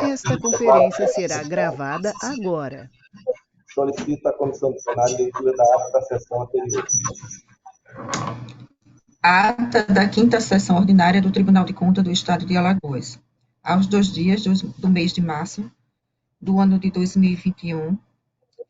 Esta conferência será gravada agora. Solicita a Comissão do Plenário leitura da ata da sessão anterior. Ata da 5ª Sessão Ordinária do Tribunal de Contas do Estado de Alagoas. Aos 2 dias do mês de março do ano de 2021,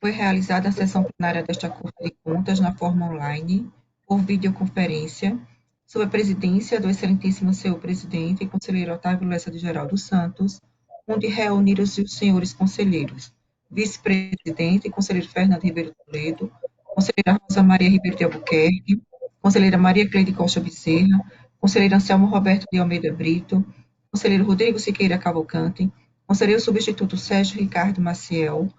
foi realizada a sessão plenária desta Corte de Contas na forma online, por videoconferência, sob a presidência do excelentíssimo senhor presidente e conselheiro Otávio Lessa de Geraldo Santos, onde reuniram-se os senhores conselheiros, vice-presidente e conselheiro Fernando Ribeiro Toledo, conselheira Rosa Maria Ribeiro de Albuquerque, conselheira Maria Cleide Costa Bezerra, conselheiro Anselmo Roberto de Almeida Brito, conselheiro Rodrigo Siqueira Cavalcante, conselheiro substituto Sérgio Ricardo Maciel,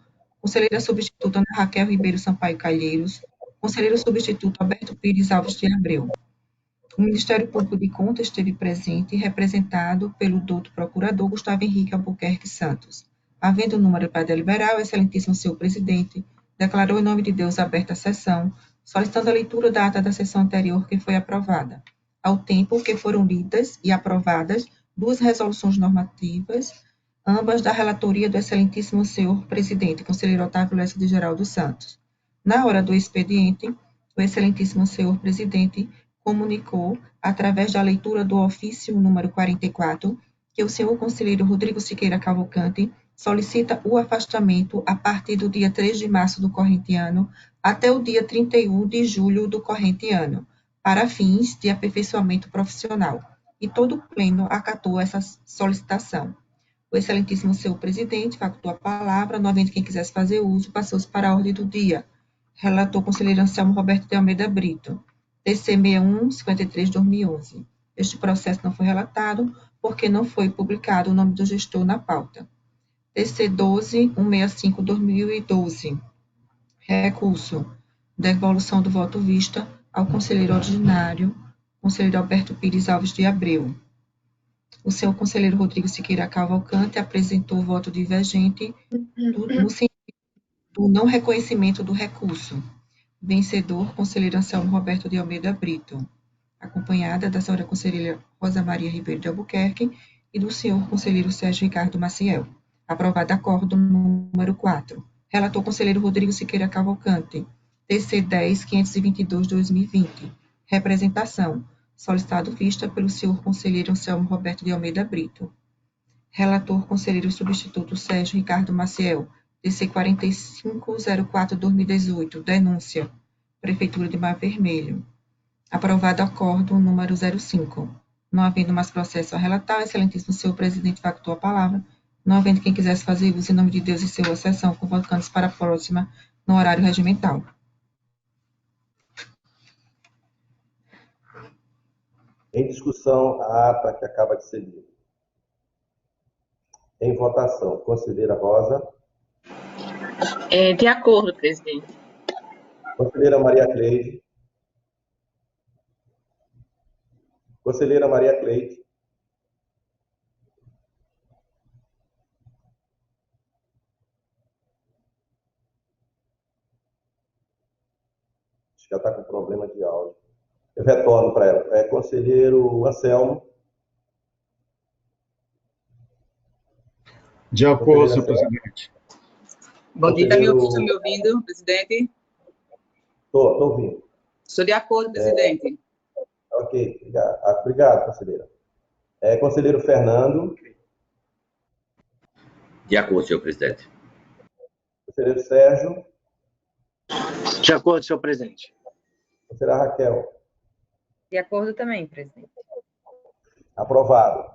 conselheira substituta Ana Raquel Ribeiro Sampaio Calheiros, conselheiro substituto Alberto Pires Alves de Abreu. O Ministério Público de Contas esteve presente, representado pelo doutor procurador Gustavo Henrique Albuquerque Santos. Havendo número para deliberar, o excelentíssimo senhor presidente declarou em nome de Deus aberta a sessão, solicitando a leitura da ata da sessão anterior que foi aprovada, ao tempo que foram lidas e aprovadas 2 resoluções normativas, ambas da relatoria do excelentíssimo senhor presidente, conselheiro Otávio Lessa de Geraldo Santos. Na hora do expediente, o excelentíssimo senhor presidente comunicou, através da leitura do ofício número 44, que o senhor conselheiro Rodrigo Siqueira Cavalcante solicita o afastamento a partir do dia 3 de março do corrente ano até o dia 31 de julho do corrente ano, para fins de aperfeiçoamento profissional, e todo o pleno acatou essa solicitação. O excelentíssimo senhor presidente facultou a palavra, não havendo quem quisesse fazer uso, passou-se para a ordem do dia. Relator conselheiro Anselmo Roberto de Almeida Brito, TC 6153/2011. Este processo não foi relatado porque não foi publicado o nome do gestor na pauta. TC 12165/2012. Recurso. Devolução do voto vista ao conselheiro ordinário, conselheiro Alberto Pires Alves de Abreu. O senhor conselheiro Rodrigo Siqueira Cavalcante apresentou o voto divergente no sentido do não reconhecimento do recurso. Vencedor, conselheiro Anselmo Roberto de Almeida Brito, acompanhada da senhora conselheira Rosa Maria Ribeiro de Albuquerque e do senhor conselheiro Sérgio Ricardo Maciel. Aprovado acordo número 4. Relator conselheiro Rodrigo Siqueira Cavalcante, TC 10.522/2020. Representação. Solicitado vista pelo senhor conselheiro Anselmo Roberto de Almeida Brito. Relator conselheiro substituto Sérgio Ricardo Maciel, TC 4504/2018, denúncia, Prefeitura de Mar Vermelho. Aprovado acordo número 05. Não havendo mais processo a relatar, excelentíssimo senhor presidente facultou a palavra, não havendo quem quisesse fazer uso em nome de Deus e sua sessão, convocando-se para a próxima no horário regimental. Em discussão, a ata que acaba de ser lida. Em votação, conselheira Rosa. De acordo, presidente. Conselheira Maria Cleide. Conselheira Maria Cleide. Acho que ela está com problema de áudio. Eu retorno para ela. Conselheiro Anselmo. De acordo, senhor presidente. Bom dia, está me ouvindo, presidente? Estou ouvindo. Estou de acordo, presidente. Ok, obrigado, conselheira. Conselheiro Fernando. De acordo, senhor presidente. Conselheiro Sérgio. De acordo, senhor presidente. Conselheira Raquel. De acordo também, presidente. Aprovado.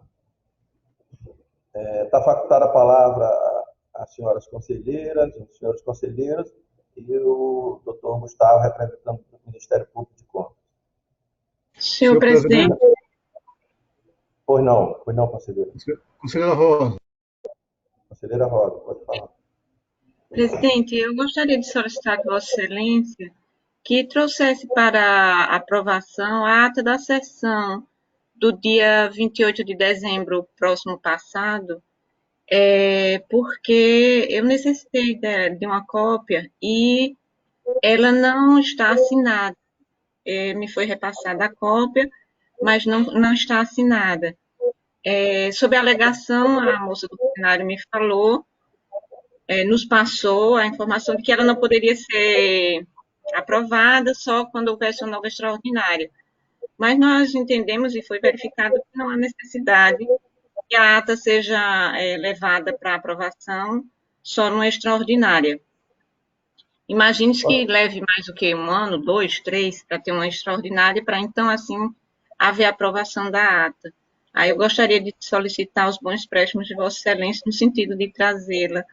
Está facultada a palavra às senhoras conselheiras, aos senhores conselheiros e o doutor Gustavo, representante do Ministério Público de Contas. Senhor presidente. Pois não, conselheira. Conselheira Rosa. Conselheira Rosa, pode falar. Presidente, eu gostaria de solicitar de Vossa Excelência que trouxesse para aprovação a ata da sessão do dia 28 de dezembro próximo passado, porque eu necessitei de uma cópia e ela não está assinada. Me foi repassada a cópia, mas não está assinada. Sob a alegação, a moça do plenário me falou, nos passou a informação de que ela não poderia ser aprovada só quando houvesse uma nova extraordinária. Mas nós entendemos e foi verificado que não há necessidade que a ata seja levada para aprovação só numa extraordinária. Imagine-se que leve mais do que 1 ano, 2, 3, para ter uma extraordinária, para então, assim, haver aprovação da ata. Aí eu gostaria de solicitar os bons préstimos de Vossa Excelência no sentido de trazê-la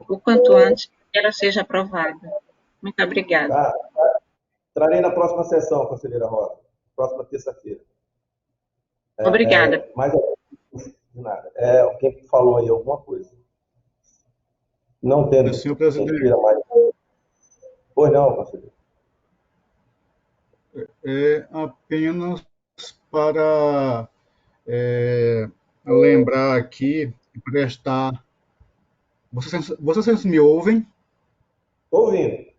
o quanto antes que ela seja aprovada. Muito obrigada. Tá. Trarei na próxima sessão, conselheira Rosa. Próxima terça-feira. Obrigada. Mas, de nada. Quem falou aí alguma coisa? Não tendo. Senhor presidente. Mais... Pois não, conselheiro. Apenas para lembrar aqui e prestar. Vocês me ouvem? Estou ouvindo.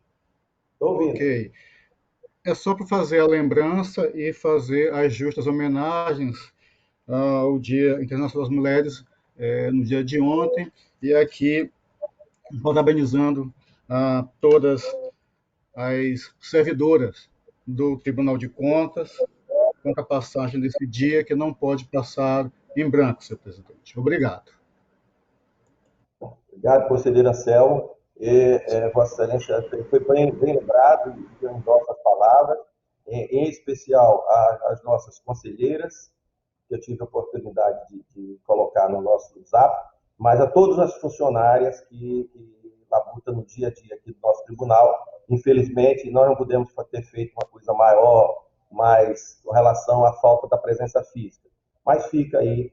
Ok. É só para fazer a lembrança e fazer as justas homenagens ao Dia Internacional das Mulheres, no dia de ontem, e aqui parabenizando a todas as servidoras do Tribunal de Contas com a passagem desse dia que não pode passar em branco, senhor presidente. Obrigado. Obrigado, conselheira Selma. Vossa Excelência foi bem lembrado e eu endosso as palavras, em especial às nossas conselheiras, que eu tive a oportunidade de colocar no nosso zap, mas a todas as funcionárias que labutam no dia a dia aqui do nosso tribunal. Infelizmente, nós não pudemos ter feito uma coisa maior, mas com relação à falta da presença física. Mas fica aí,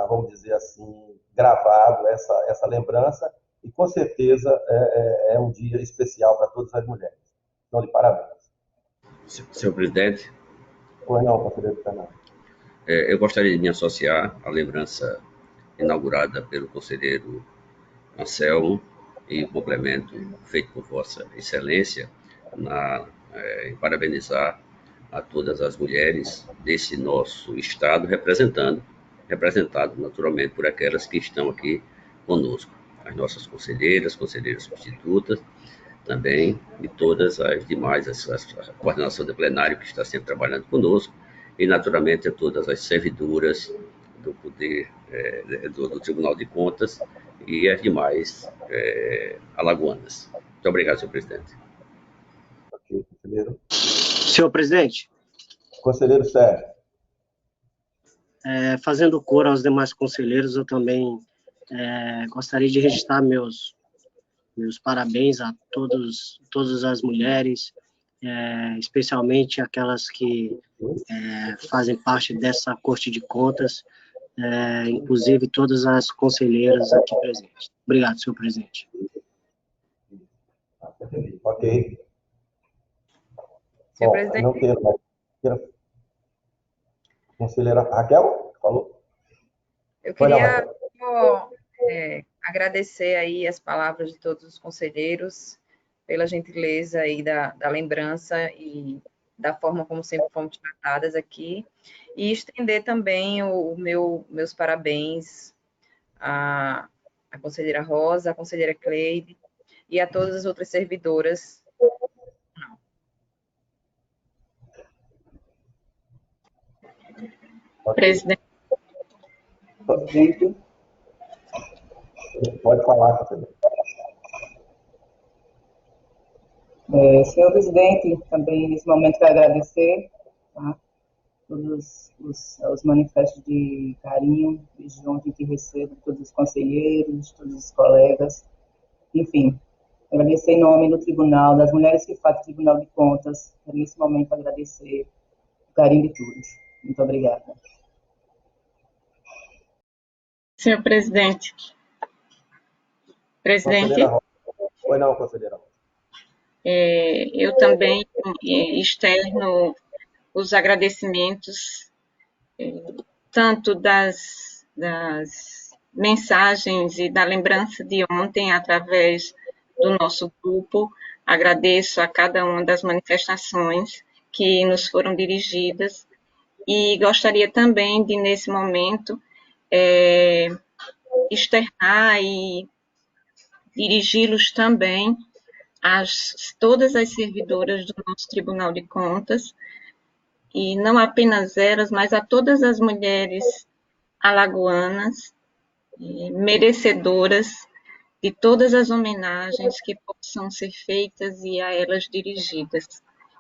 vamos dizer assim, gravado essa lembrança, e com certeza é um dia especial para todas as mulheres. Então, de parabéns. Senhor presidente. Pois não, conselheiro Fernando. Eu gostaria de me associar à lembrança inaugurada pelo conselheiro Anselmo e o complemento feito por Vossa Excelência em parabenizar a todas as mulheres desse nosso Estado, representado naturalmente por aquelas que estão aqui conosco, as nossas conselheiras substitutas, também, e todas as demais, a coordenação do plenário que está sempre trabalhando conosco, e naturalmente a todas as servidoras do Poder, do Tribunal de Contas e as demais alagoanas. Muito obrigado, senhor presidente. Ok, conselheiro. Senhor presidente. Conselheiro Sérgio. Fazendo coro aos demais conselheiros, eu também gostaria de registrar meus parabéns a todas as mulheres, especialmente aquelas que fazem parte dessa Corte de Contas, inclusive todas as conselheiras aqui presentes. Obrigado, senhor presidente. Ok. Senhor presidente. Não quero mais. Conselheira Raquel, falou? Eu queria agradecer aí as palavras de todos os conselheiros, pela gentileza aí da lembrança e da forma como sempre fomos tratadas aqui, e estender também meus parabéns à conselheira Rosa, à conselheira Cleide e a todas as outras servidoras. Presidente. Pode falar, conselheiro. Senhor presidente, também nesse momento quero agradecer, tá, todos os manifestos de carinho desde ontem que recebo, todos os conselheiros, todos os colegas, enfim, agradecer em nome do Tribunal, das mulheres que fazem o Tribunal de Contas, quero nesse momento agradecer o carinho de todos. Muito obrigada. Senhor presidente. Presidente. Pois não, conselheira. Eu também externo os agradecimentos, tanto das mensagens e da lembrança de ontem, através do nosso grupo. Agradeço a cada uma das manifestações que nos foram dirigidas E gostaria também de, nesse momento, externar e dirigi-los também a todas as servidoras do nosso Tribunal de Contas, e não apenas elas, mas a todas as mulheres alagoanas, merecedoras de todas as homenagens que possam ser feitas e a elas dirigidas.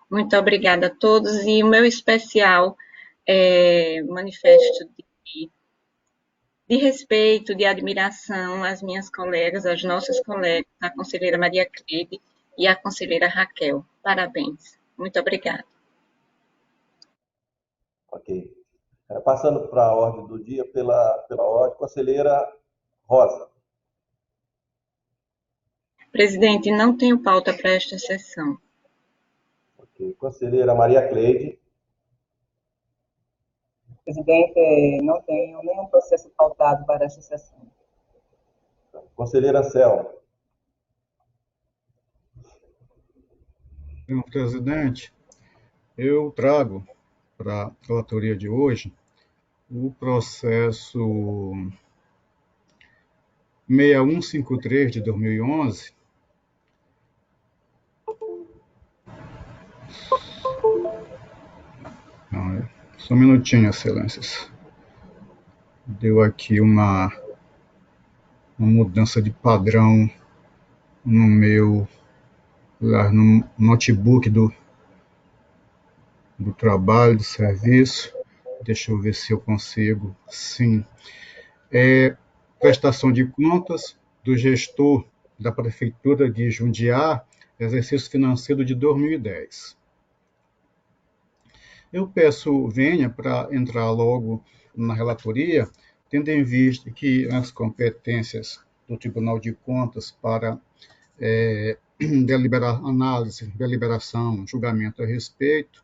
Muito obrigada a todos, e o meu especial manifesto de respeito, de admiração às minhas colegas, às nossas colegas, a conselheira Maria Cleide e a conselheira Raquel. Parabéns. Muito obrigada. Ok. Passando para a ordem do dia, pela ordem, conselheira Rosa. Presidente, não tenho pauta para esta sessão. Ok. Conselheira Maria Cleide. Presidente, não tenho nenhum processo pautado para esta sessão. Conselheira Anselmo. Senhor presidente, eu trago para a relatoria de hoje o processo 6153 de 2011, só um minutinho, excelências. Deu aqui uma mudança de padrão no meu no notebook do trabalho, do serviço. Deixa eu ver se eu consigo. Sim. Prestação de contas do gestor da Prefeitura de Jundiá, exercício financeiro de 2010. Eu peço venha para entrar logo na relatoria, tendo em vista que as competências do Tribunal de Contas para análise, deliberação, julgamento a respeito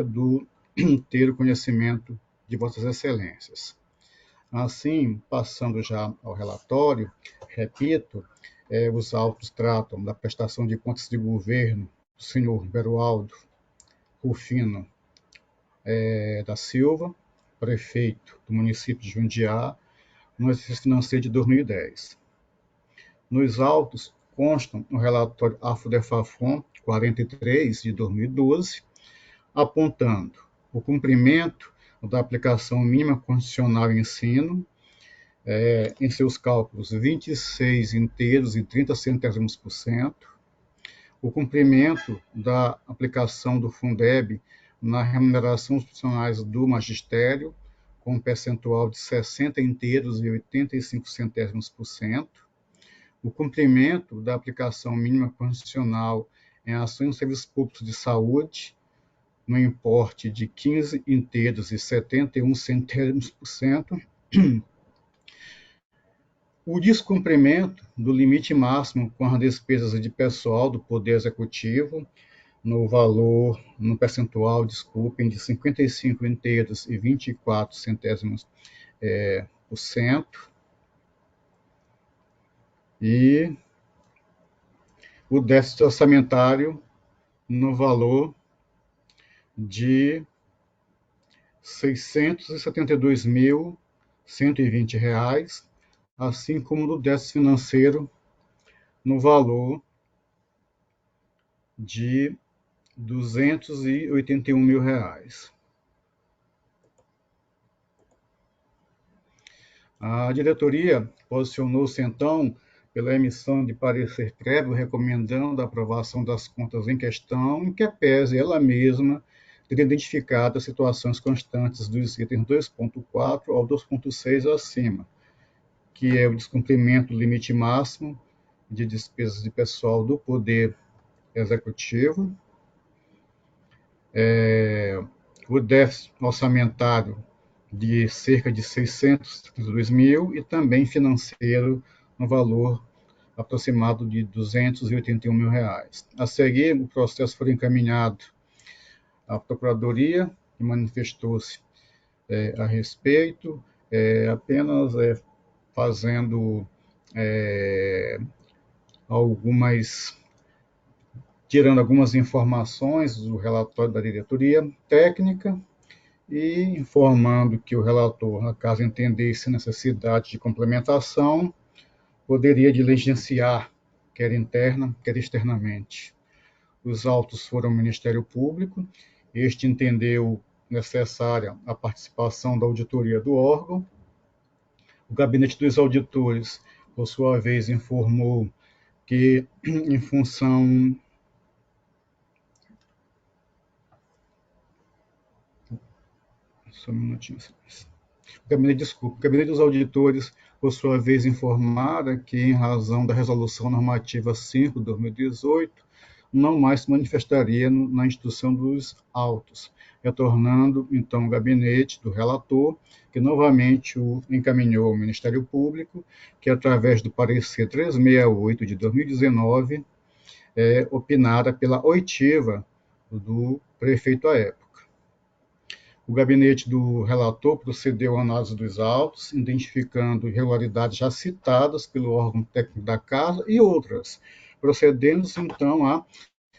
do ter o conhecimento de Vossas Excelências. Assim, passando já ao relatório, repito, os autos tratam da prestação de contas de governo do senhor Berualdo Rufino da Silva, prefeito do município de Jundiá, no exercício financeiro de 2010. Nos autos constam o relatório AFO-DEFAFON 43 de 2012, apontando o cumprimento da aplicação mínima constitucional em ensino, em seus cálculos 26 inteiros e 30 centésimos por cento, o cumprimento da aplicação do Fundeb na remuneração dos funcionários do magistério, com um percentual de 60 inteiros e 85 centésimos por cento, o cumprimento da aplicação mínima constitucional em ações e serviços públicos de saúde, no importe de 15 inteiros e 71 centésimos por cento, o descumprimento do limite máximo com as despesas de pessoal do Poder Executivo, no percentual, de 55 inteiros e 24 centésimos por cento, e o déficit orçamentário no valor de R$ 672.120, assim como do déficit financeiro no valor de R$ 281.000. A diretoria posicionou-se, então, pela emissão de parecer prévio recomendando a aprovação das contas em questão, em que pese ela mesma ter identificado as situações constantes dos itens 2.4 ao 2.6 acima, que é o descumprimento do limite máximo de despesas de pessoal do Poder Executivo, o déficit orçamentário de cerca de 632 mil e também financeiro no valor aproximado de R$ 281.000. A seguir, o processo foi encaminhado à Procuradoria, que manifestou-se a respeito, apenas fazendo tirando algumas informações do relatório da diretoria técnica e informando que o relator, na caso entendesse necessidade de complementação, poderia diligenciar, quer interna, quer externamente. Os autos foram ao Ministério Público, este entendeu necessária a participação da auditoria do órgão. O gabinete dos auditores, por sua vez, informou que, em função só um minutinho. O gabinete dos auditores, por sua vez, informara que, em razão da Resolução Normativa 5 de 2018, não mais se manifestaria na instrução dos autos, retornando, então, o gabinete do relator, que novamente o encaminhou ao Ministério Público, que, através do parecer 368 de 2019, opinara pela oitiva do prefeito à época. O gabinete do relator procedeu à análise dos autos, identificando irregularidades já citadas pelo órgão técnico da Casa e outras, procedendo-se, então, à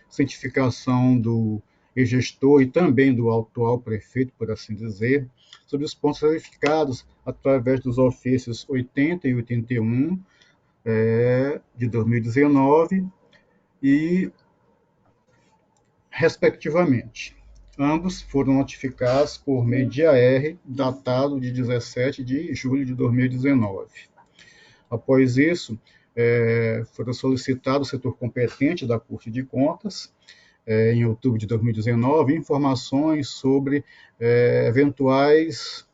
cientificação do gestor e também do atual prefeito, por assim dizer, sobre os pontos verificados através dos ofícios 80 e 81 de 2019 e, respectivamente. Ambos foram notificados por meio de AR, datado de 17 de julho de 2019. Após isso, foram solicitados ao setor competente da Corte de Contas, em outubro de 2019, informações sobre eventuais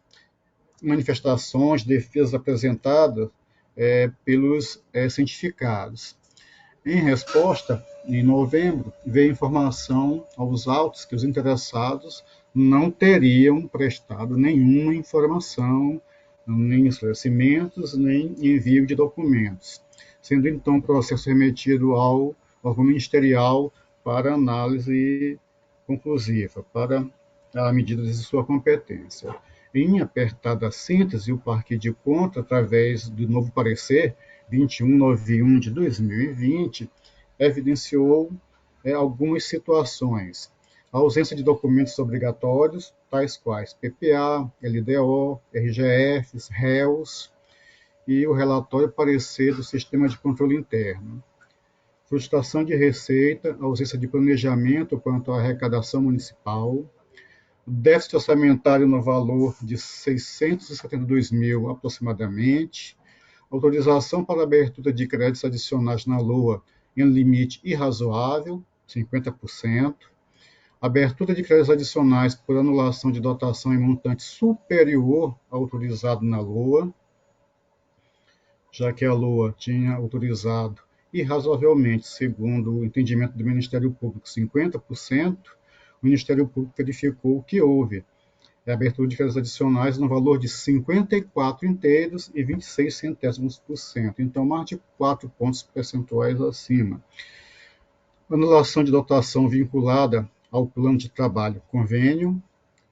manifestações, defesas apresentadas pelos cientificados. Em resposta, em novembro, veio informação aos autos que os interessados não teriam prestado nenhuma informação, nem esclarecimentos, nem envio de documentos, sendo então o processo remetido ao órgão ministerial para análise conclusiva, para a medida de sua competência. Em apertada síntese, o Parque de Contas, através do novo parecer 2191 de 2020, evidenciou algumas situações. A ausência de documentos obrigatórios, tais quais PPA, LDO, RGFs, REUs, e o relatório parecer do Sistema de Controle Interno. Frustração de receita, ausência de planejamento quanto à arrecadação municipal, déficit orçamentário no valor de 672 mil aproximadamente, autorização para abertura de créditos adicionais na LOA em limite irrazoável, 50%, abertura de créditos adicionais por anulação de dotação em montante superior ao autorizado na LOA, já que a LOA tinha autorizado irrazoavelmente, segundo o entendimento do Ministério Público, 50%, o Ministério Público verificou que houve abertura de créditos adicionais no valor de 54 inteiros e 26 centésimos por cento, então mais de 4 pontos percentuais acima. Anulação de dotação vinculada ao plano de trabalho convênio,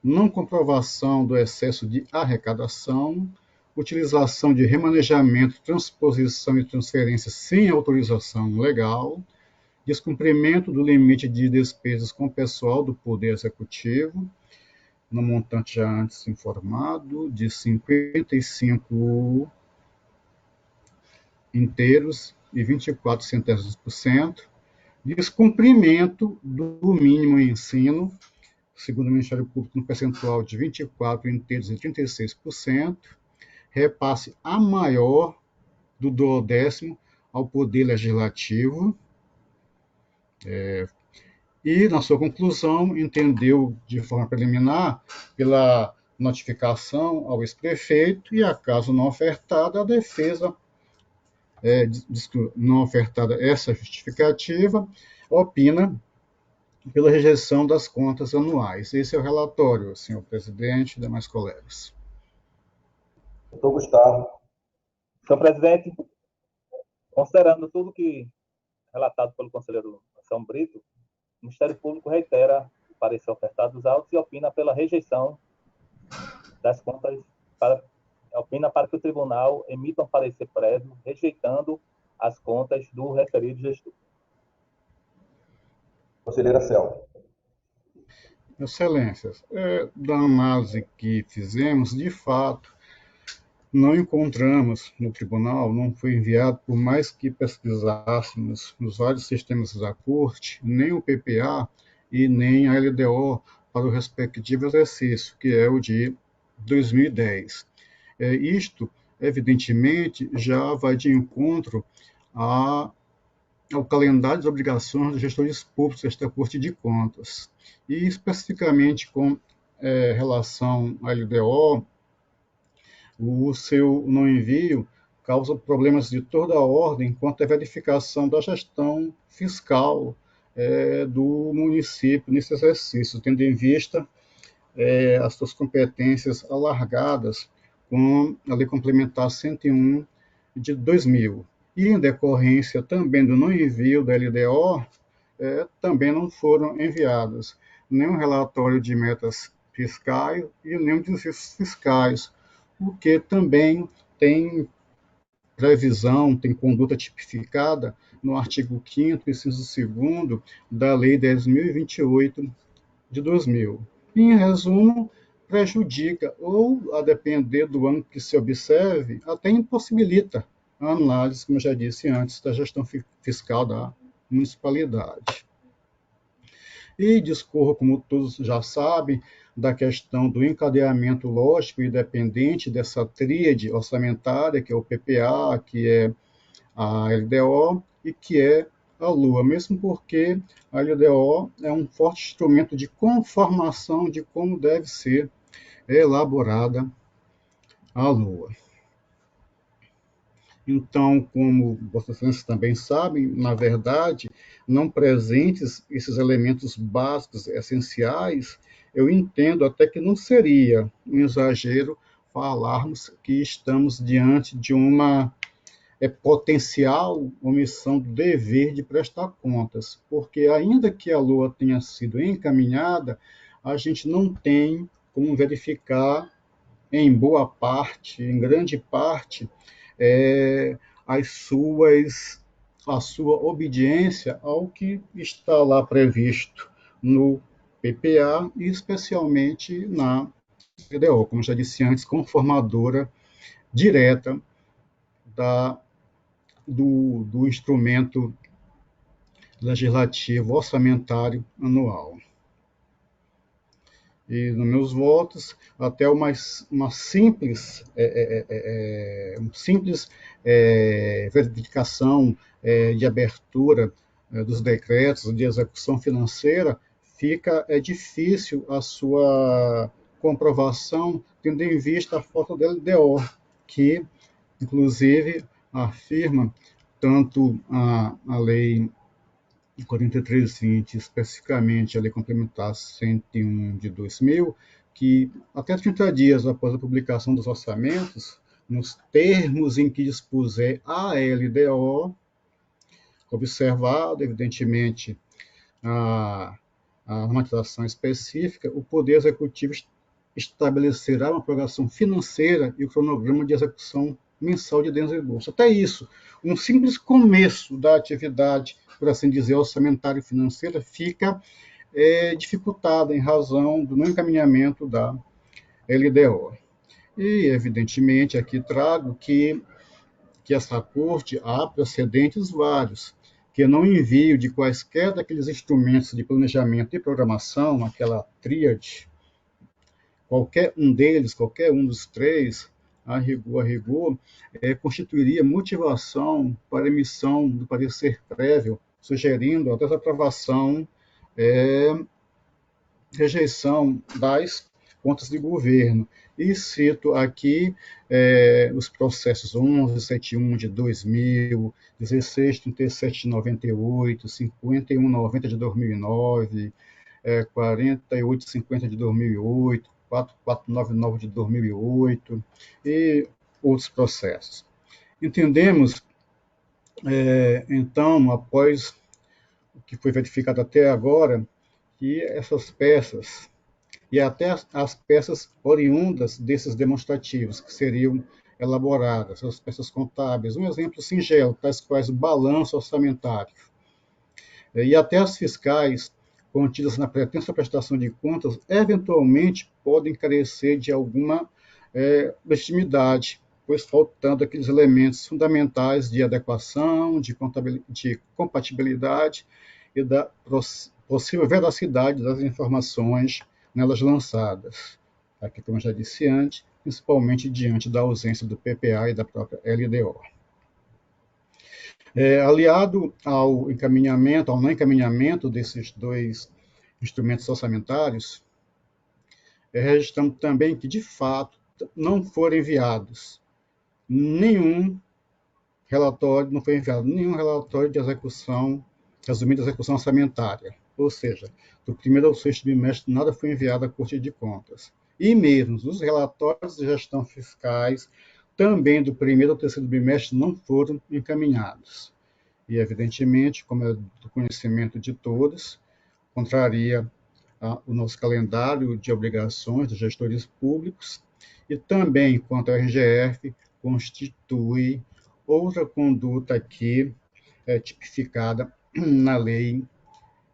não comprovação do excesso de arrecadação, utilização de remanejamento, transposição e transferência sem autorização legal, descumprimento do limite de despesas com pessoal do Poder Executivo, no montante já antes informado, de 55 inteiros e 24 centésimos por cento, descumprimento do mínimo em ensino, segundo o Ministério Público, no percentual de 24 inteiros e 36%, repasse a maior do 12º ao Poder Legislativo, e, na sua conclusão, entendeu de forma preliminar pela notificação ao ex-prefeito e, a caso não ofertada, a defesa, não ofertada essa justificativa, opina pela rejeição das contas anuais. Esse é o relatório, senhor presidente e demais colegas. Doutor Gustavo. Senhor presidente, considerando tudo que relatado pelo conselheiro São Brito, o Ministério Público reitera o parecer ofertado dos autos e opina pela rejeição das contas, opina para que o tribunal emita um parecer prévio rejeitando as contas do referido gestor. Conselheira Selma. Excelências, da análise que fizemos, de fato, não encontramos no tribunal, não foi enviado, por mais que pesquisássemos nos vários sistemas da Corte, nem o PPA e nem a LDO para o respectivo exercício, que é o de 2010. Isto, evidentemente, já vai de encontro ao calendário de obrigações dos gestores públicos desta Corte de Contas. E, especificamente com relação à LDO, o seu não envio causa problemas de toda a ordem quanto à verificação da gestão fiscal do município nesse exercício, tendo em vista as suas competências alargadas com a Lei Complementar 101 de 2000. E, em decorrência também do não envio da LDO, também não foram enviadas nem um relatório de metas fiscais e nem de exercícios fiscais, o que também tem previsão, tem conduta tipificada no artigo 5º, inciso 2º da Lei 10.028 de 2000. Em resumo, prejudica ou, a depender do ângulo que se observe, até impossibilita a análise, como eu já disse antes, da gestão fiscal da municipalidade. E discorro, como todos já sabem, da questão do encadeamento lógico e dependente dessa tríade orçamentária, que é o PPA, que é a LDO e que é a Lua, mesmo porque a LDO é um forte instrumento de conformação de como deve ser elaborada a Lua. Então, como vocês também sabem, na verdade, não presentes esses elementos básicos, essenciais, eu entendo até que não seria um exagero falarmos que estamos diante de uma potencial omissão do dever de prestar contas, porque ainda que a Lua tenha sido encaminhada, a gente não tem como verificar em boa parte, em grande parte, a sua obediência ao que está lá previsto no PPA e especialmente na LDO, como já disse antes, conformadora direta do instrumento legislativo orçamentário anual. E nos meus votos, até uma simples verificação de abertura dos decretos de execução financeira, fica difícil a sua comprovação, tendo em vista a falta da LDO, que, inclusive, afirma tanto a Lei 4320, especificamente a Lei Complementar 101 de 2000, que até 30 dias após a publicação dos orçamentos, nos termos em que dispuser a LDO, observado, evidentemente, a normatização específica, o Poder Executivo estabelecerá uma programação financeira e o cronograma de execução mensal de desembolso. Até isso, um simples começo da atividade, por assim dizer, orçamentária e financeira, fica dificultada em razão do não encaminhamento da LDO. E, evidentemente, aqui trago que essa Corte há precedentes vários, que não envio de quaisquer daqueles instrumentos de planejamento e programação, aquela tríade, qualquer um deles, qualquer um dos três, a rigor, constituiria motivação para a emissão do parecer prévio, sugerindo a desaprovação, rejeição das contas de governo. E cito aqui os processos 1171 de 2000, 1637 de 98, 5190 de 2009, 4850 de 2008, 4499 de 2008 e outros processos. Entendemos, então, após o que foi verificado até agora, que essas peças, e até as peças oriundas desses demonstrativos, que seriam elaboradas, as peças contábeis, um exemplo singelo, tais quais o balanço orçamentário, e até as fiscais, contidas na pretensa prestação de contas, eventualmente podem carecer de alguma legitimidade, pois faltando aqueles elementos fundamentais de adequação, de compatibilidade e da possível veracidade das informações nelas lançadas. Aqui, como eu já disse antes, principalmente diante da ausência do PPA e da própria LDO. Aliado ao encaminhamento, ao não encaminhamento desses dois instrumentos orçamentários, registramos também que, de fato, não foram enviados nenhum relatório de execução, resumida execução orçamentária, ou seja, do primeiro ao sexto bimestre nada foi enviado à Corte de Contas. E mesmo os relatórios de gestão fiscais também do primeiro ao terceiro bimestre não foram encaminhados. E, evidentemente, como é do conhecimento de todos, contraria o nosso calendário de obrigações dos gestores públicos e também, quanto ao RGF, constitui outra conduta aqui tipificada na Lei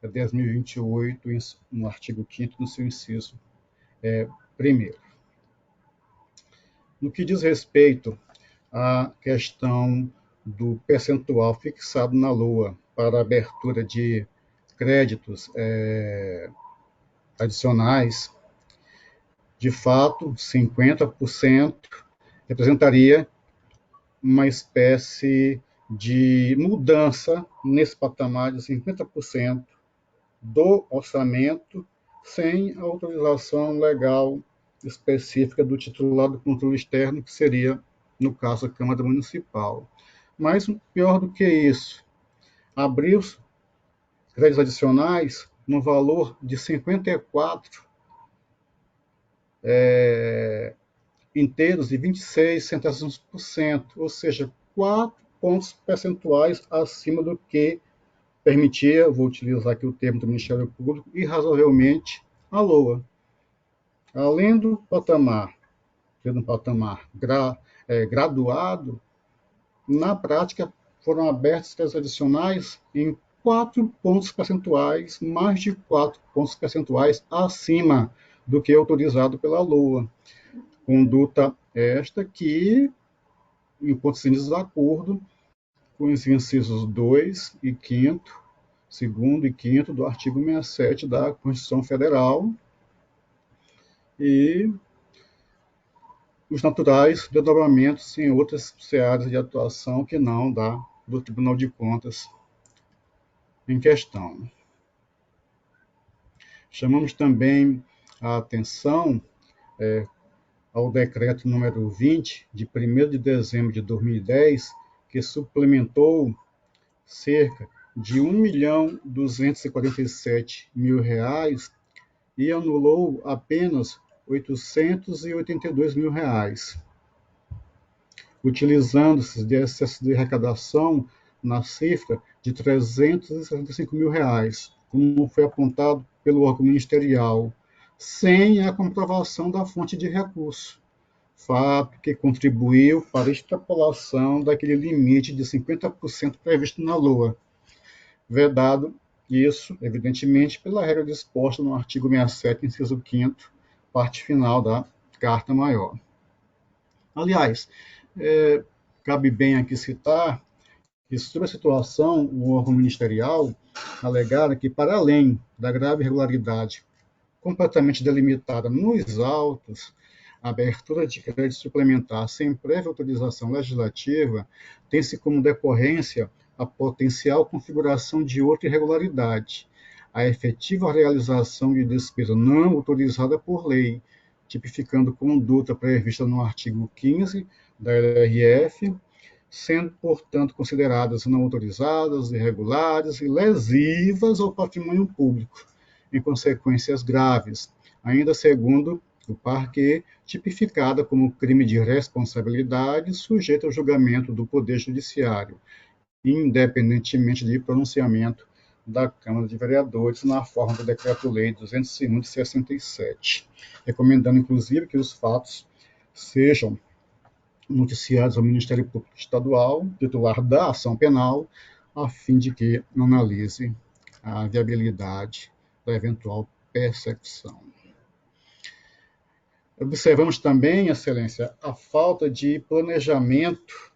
10.028, no artigo 5º, no seu inciso 1º. No que diz respeito à questão do percentual fixado na LOA para a abertura de créditos adicionais, de fato, 50% representaria uma espécie de mudança nesse patamar de 50% do orçamento sem autorização legal específica do titular do controle externo, que seria, no caso, a Câmara Municipal. Mas, pior do que isso, abriu créditos adicionais no valor de 54 inteiros e 26%, ou seja, 4 pontos percentuais acima do que permitia, vou utilizar aqui o termo do Ministério Público, irrazoavelmente a LOA. Além do patamar, graduado, na prática foram abertos créditos adicionais em 4 pontos percentuais, mais de 4 pontos percentuais acima do que é autorizado pela LOA. Conduta esta que, em pontos de desacordo com os incisos 2 e 5º, 2º e 5º do artigo 67 da Constituição Federal e os naturais desdobramentos em outras searas de atuação que não do Tribunal de Contas em questão. Chamamos também a atenção ao decreto número 20, de 1º de dezembro de 2010, que suplementou cerca de R$ 1.247.000 e anulou apenas R$ 882.000, utilizando-se de excesso de arrecadação na cifra de R$ 365.000, como foi apontado pelo órgão ministerial, sem a comprovação da fonte de recurso, fato que contribuiu para a extrapolação daquele limite de 50% previsto na LOA, vedado isso, evidentemente, pela regra disposta no artigo 67, inciso 5º, parte final da Carta Maior. Aliás, cabe bem aqui citar que, sobre a situação, o órgão ministerial alegara que, para além da grave irregularidade completamente delimitada nos autos, a abertura de crédito suplementar sem prévia autorização legislativa tem-se como decorrência a potencial configuração de outra irregularidade, a efetiva realização de despesa não autorizada por lei, tipificando conduta prevista no artigo 15 da LRF, sendo, portanto, consideradas não autorizadas, irregulares e lesivas ao patrimônio público, em consequências graves, ainda segundo o parquet, tipificada como crime de responsabilidade sujeito ao julgamento do Poder Judiciário, independentemente de pronunciamento da Câmara de Vereadores na forma do Decreto-Lei 201 de 67, recomendando, inclusive, que os fatos sejam noticiados ao Ministério Público Estadual, titular da ação penal, a fim de que analise a viabilidade da eventual persecução. Observamos também, Excelência, a falta de planejamento,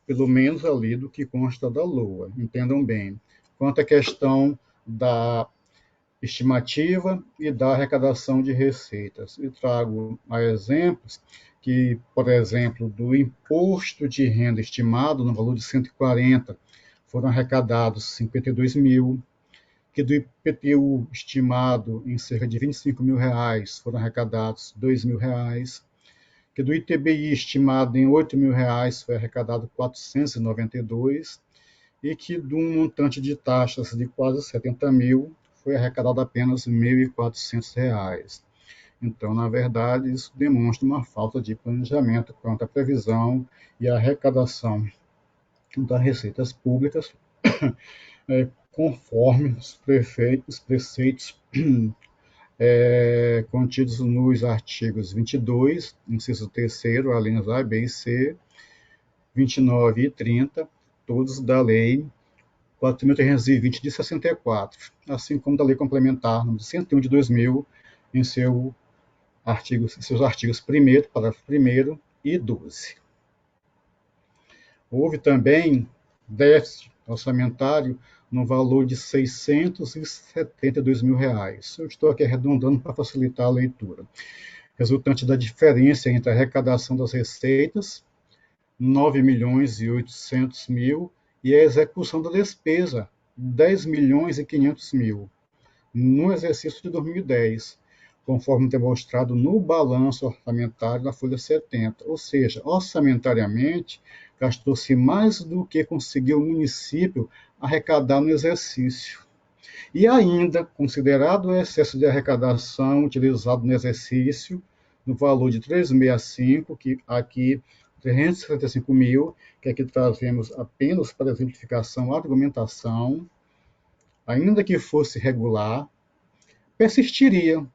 pelo menos ali do que consta da LOA, entendam bem, quanto à questão da estimativa e da arrecadação de receitas. E trago a exemplos que, por exemplo, do imposto de renda estimado no valor de 140, foram arrecadados 52 mil, que do IPTU estimado em cerca de 25 mil reais, foram arrecadados 2 mil reais, que do ITBI estimado em 8 mil reais, foi arrecadado 492, e que de um montante de taxas de quase 70 mil, foi arrecadado apenas 1.400 reais. Então, na verdade, isso demonstra uma falta de planejamento quanto à previsão e à arrecadação das receitas públicas, conforme os preceitos contidos nos artigos 22, inciso 3º, alíneas A, B e C, 29 e 30, todos da Lei 4.320 de 64, assim como da Lei Complementar número 101 de 2000, em seus artigos 1º, parágrafo 1º e 12. Houve também déficit orçamentário no valor de 672 mil reais. Eu estou aqui arredondando para facilitar a leitura. Resultante da diferença entre a arrecadação das receitas, 9.800.000, e a execução da despesa, 10.500.000, no exercício de 2010, conforme demonstrado no balanço orçamentário da folha 70. Ou seja, orçamentariamente, gastou-se mais do que conseguiu o município arrecadar no exercício. E ainda, considerado o excesso de arrecadação utilizado no exercício, no valor de 365, que aqui 365 mil, que aqui trazemos apenas para exemplificação a argumentação, ainda que fosse regular, persistiria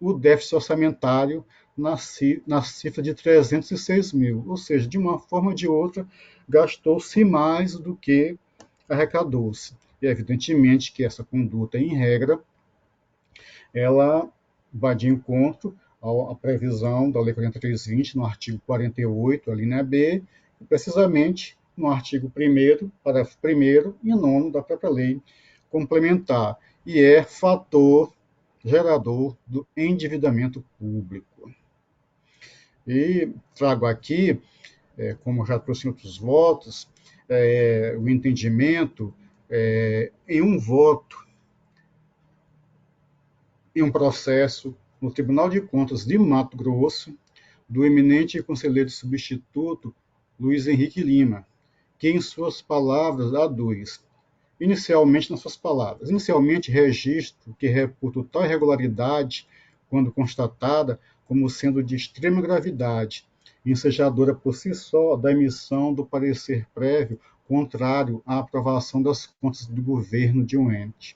o déficit orçamentário na cifra de 306 mil, ou seja, de uma forma ou de outra, gastou-se mais do que arrecadou-se. E evidentemente que essa conduta, em regra, ela vai de encontro à previsão da Lei 4320, no artigo 48, a linha B, e precisamente no artigo 1º, parágrafo 1º e 9º da própria lei complementar, e é fator gerador do endividamento público. E trago aqui, como já trouxe em outros votos, o entendimento em um voto, em um processo no Tribunal de Contas de Mato Grosso, do eminente conselheiro substituto Luiz Henrique Lima, que em suas palavras aduz, inicialmente registro que reputo tal irregularidade, quando constatada, como sendo de extrema gravidade, ensejadora por si só da emissão do parecer prévio contrário à aprovação das contas do governo de um ente,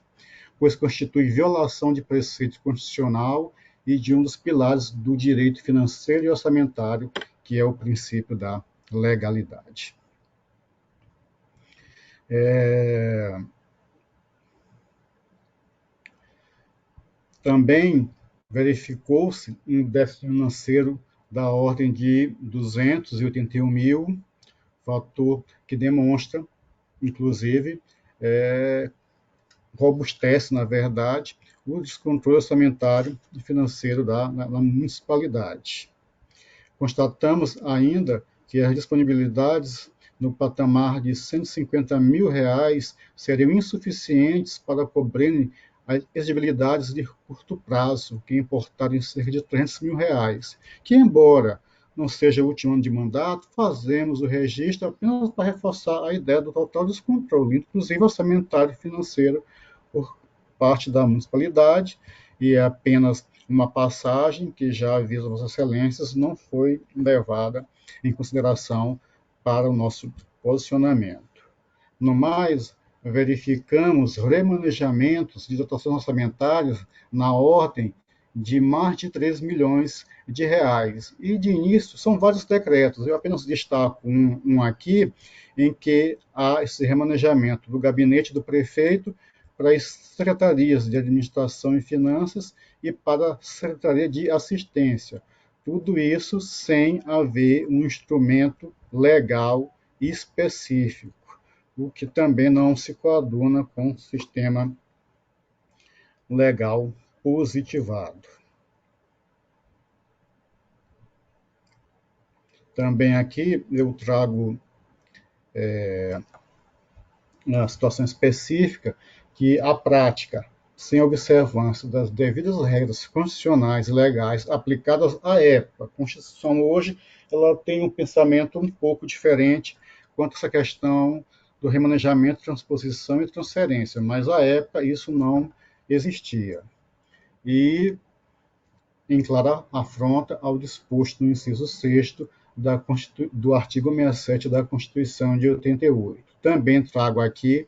pois constitui violação de preceito constitucional e de um dos pilares do direito financeiro e orçamentário, que é o princípio da legalidade. Também verificou-se um déficit financeiro da ordem de 281 mil, fator que demonstra, inclusive, robustece, na verdade, o descontrole orçamentário e financeiro na municipalidade. Constatamos ainda que as disponibilidades no patamar de 150 mil reais seriam insuficientes para cobrirem as exigibilidades de curto prazo, que importaram em cerca de 300 mil reais, que, embora não seja o último ano de mandato, fazemos o registro apenas para reforçar a ideia do total descontrole, inclusive orçamentário e financeiro, por parte da municipalidade, e é apenas uma passagem que, já aviso Vossas Excelências, não foi levada em consideração para o nosso posicionamento. No mais, verificamos remanejamentos de dotações orçamentárias na ordem de mais de 3 milhões de reais. E, de início, são vários decretos. Eu apenas destaco um aqui, em que há esse remanejamento do gabinete do prefeito para as secretarias de Administração e Finanças e para a Secretaria de Assistência. Tudo isso sem haver um instrumento legal específico, o que também não se coaduna com o sistema legal positivado. Também aqui eu trago uma situação específica que a prática, sem observância das devidas regras constitucionais e legais aplicadas à época. A Constituição hoje ela tem um pensamento um pouco diferente quanto a essa questão do remanejamento, transposição e transferência, mas à época isso não existia. E em clara afronta ao disposto no inciso 6º do artigo 67 da Constituição de 88. Também trago aqui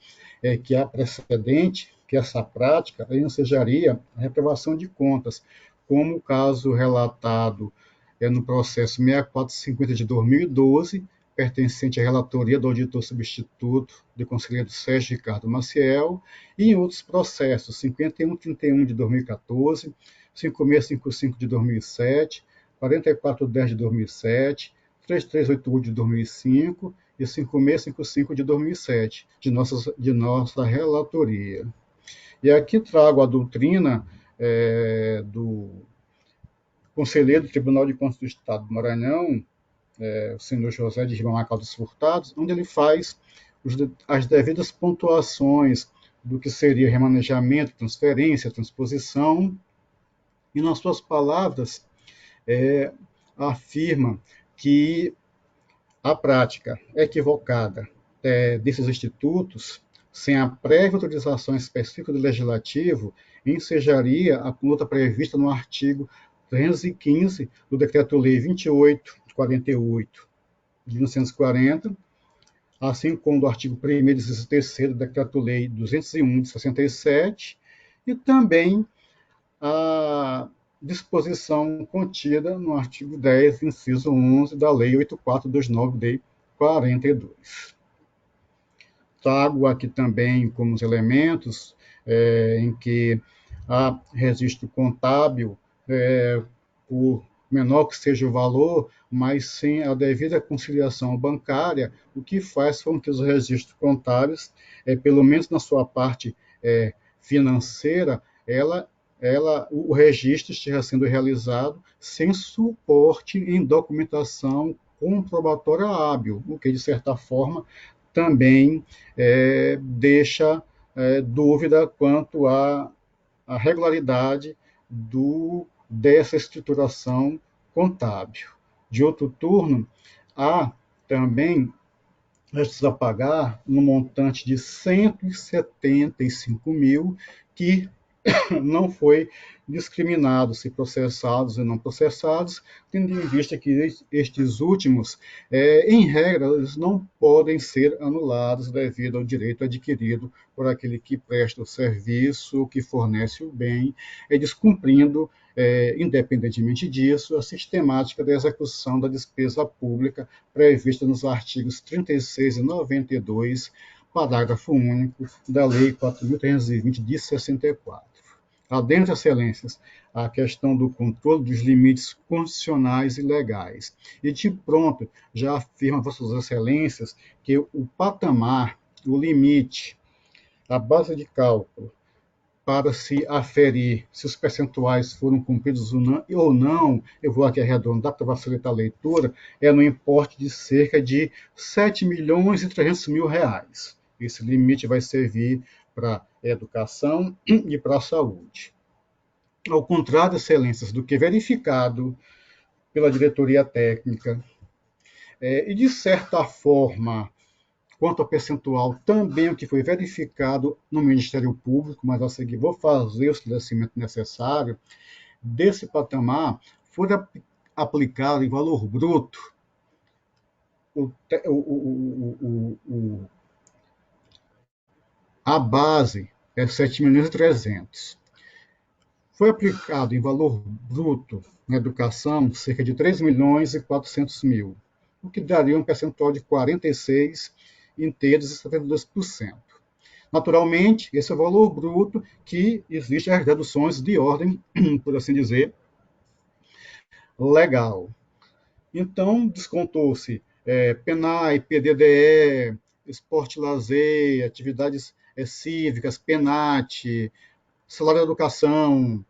que há precedente que essa prática ensejaria a reprovação de contas, como o caso relatado no processo 6450 de 2012, pertencente à relatoria do auditor substituto do conselheiro Sérgio Ricardo Maciel, e em outros processos, 5131 de 2014, 5655 de 2007, 4410 de 2007, 3388 de 2005 e 5655 de 2007, de nossa relatoria. E aqui trago a doutrina do conselheiro do Tribunal de Contas do Estado do Maranhão, o senhor José de Ribamar Caldas Furtado, onde ele faz as devidas pontuações do que seria remanejamento, transferência, transposição, e nas suas palavras afirma que a prática equivocada desses institutos, sem a prévia autorização específica do Legislativo, ensejaria a conduta prevista no artigo 315 do Decreto-Lei 28, de 48, de 1940, assim como do artigo 1º e 13º do Decreto-Lei 201, de 67, e também a disposição contida no artigo 10, inciso 11 da Lei 8429 de 42. Trago aqui também como os elementos em que há registro contábil, por menor que seja o valor, mas sem a devida conciliação bancária, o que faz com que os registros contábeis, pelo menos na sua parte financeira, o registro esteja sendo realizado sem suporte em documentação comprobatória hábil, o que, de certa forma, também deixa dúvida quanto à regularidade dessa estruturação contábil. De outro turno, há também registros a pagar no montante de 175 mil que não foi discriminado se processados ou não processados, tendo em vista que estes últimos, em regra, eles não podem ser anulados devido ao direito adquirido por aquele que presta o serviço ou que fornece o bem, descumprindo, independentemente disso, a sistemática da execução da despesa pública prevista nos artigos 36 e 92, parágrafo único da Lei 4.320 de 64. Adentro, excelências, a questão do controle dos limites constitucionais e legais. E, de pronto, já afirma vossas excelências que o patamar, o limite, a base de cálculo para se aferir se os percentuais foram cumpridos ou não, eu vou aqui arredondar para facilitar a leitura, no importe de cerca de R$ 7.300.000. Esse limite vai servir para a educação e para a saúde. Ao contrário, excelências, do que verificado pela diretoria técnica, e de certa forma, quanto ao percentual, também o que foi verificado no Ministério Público, mas a seguir vou fazer o esclarecimento necessário, desse patamar, foi aplicado em valor bruto a base é 7.300.000. Foi aplicado em valor bruto na educação cerca de 3.400.000, o que daria um percentual de 46,72%. Naturalmente, esse é o valor bruto que existe as deduções de ordem, por assim dizer, legal. Então, descontou-se PENAI, PDDE, esporte e lazer, atividades cívicas, PENAT, salário da educação,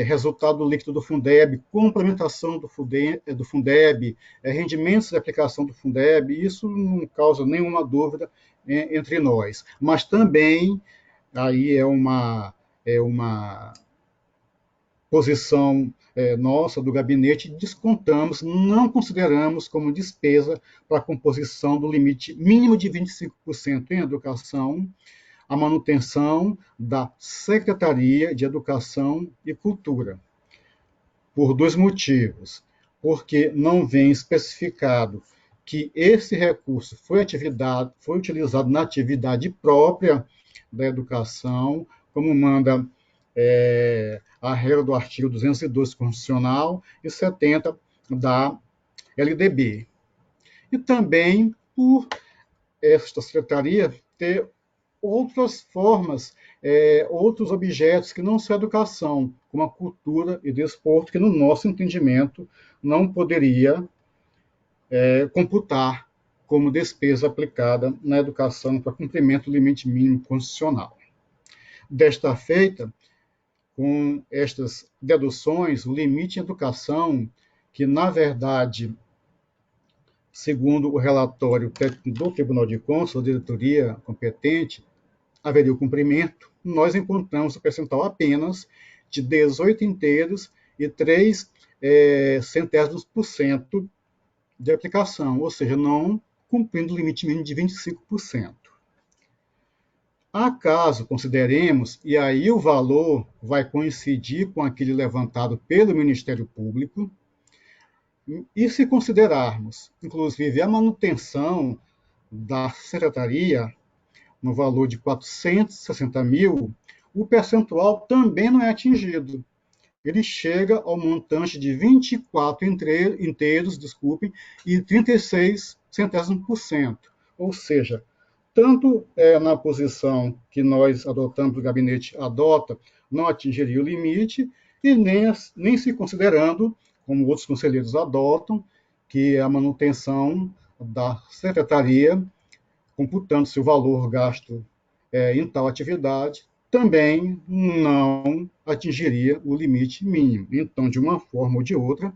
resultado líquido do Fundeb, complementação do Fundeb, rendimentos de aplicação do Fundeb, isso não causa nenhuma dúvida entre nós. Mas também, aí é uma posição nossa, do gabinete, descontamos, não consideramos como despesa para a composição do limite mínimo de 25% em educação, a manutenção da Secretaria de Educação e Cultura, por dois motivos. Porque não vem especificado que esse recurso foi utilizado na atividade própria da educação, como manda a regra do artigo 202 constitucional e 70 da LDB. E também por esta secretaria ter outras formas, outros objetos que não são educação, como a cultura e desporto, que no nosso entendimento não poderia computar como despesa aplicada na educação para cumprimento do limite mínimo constitucional. Desta feita, com estas deduções, o limite em educação, que na verdade, segundo o relatório técnico do Tribunal de Contas, a diretoria competente, haveria o cumprimento, nós encontramos o percentual apenas de 18 inteiros e 3 centésimos por cento de aplicação, ou seja, não cumprindo o limite mínimo de 25%. Acaso consideremos, e aí o valor vai coincidir com aquele levantado pelo Ministério Público, e se considerarmos, inclusive, a manutenção da secretaria no valor de 460 mil, o percentual também não é atingido. Ele chega ao montante de 24 inteiros, e 36 centésimos por cento. Ou seja, tanto na posição que nós adotamos, o gabinete adota, não atingiria o limite, e nem se considerando, como outros conselheiros adotam, que a manutenção da secretaria, computando-se o valor gasto em tal atividade, também não atingiria o limite mínimo. Então, de uma forma ou de outra,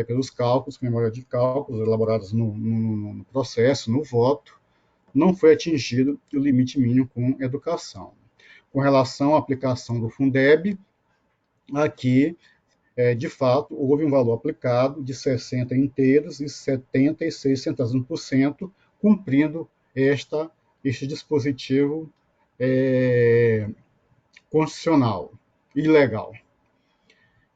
pelos cálculos, memória de cálculos elaborados no processo, no voto, não foi atingido o limite mínimo com educação. Com relação à aplicação do Fundeb, aqui, de fato, houve um valor aplicado de 60 inteiros e 76 centésimos por cento, cumprindo este dispositivo constitucional e legal.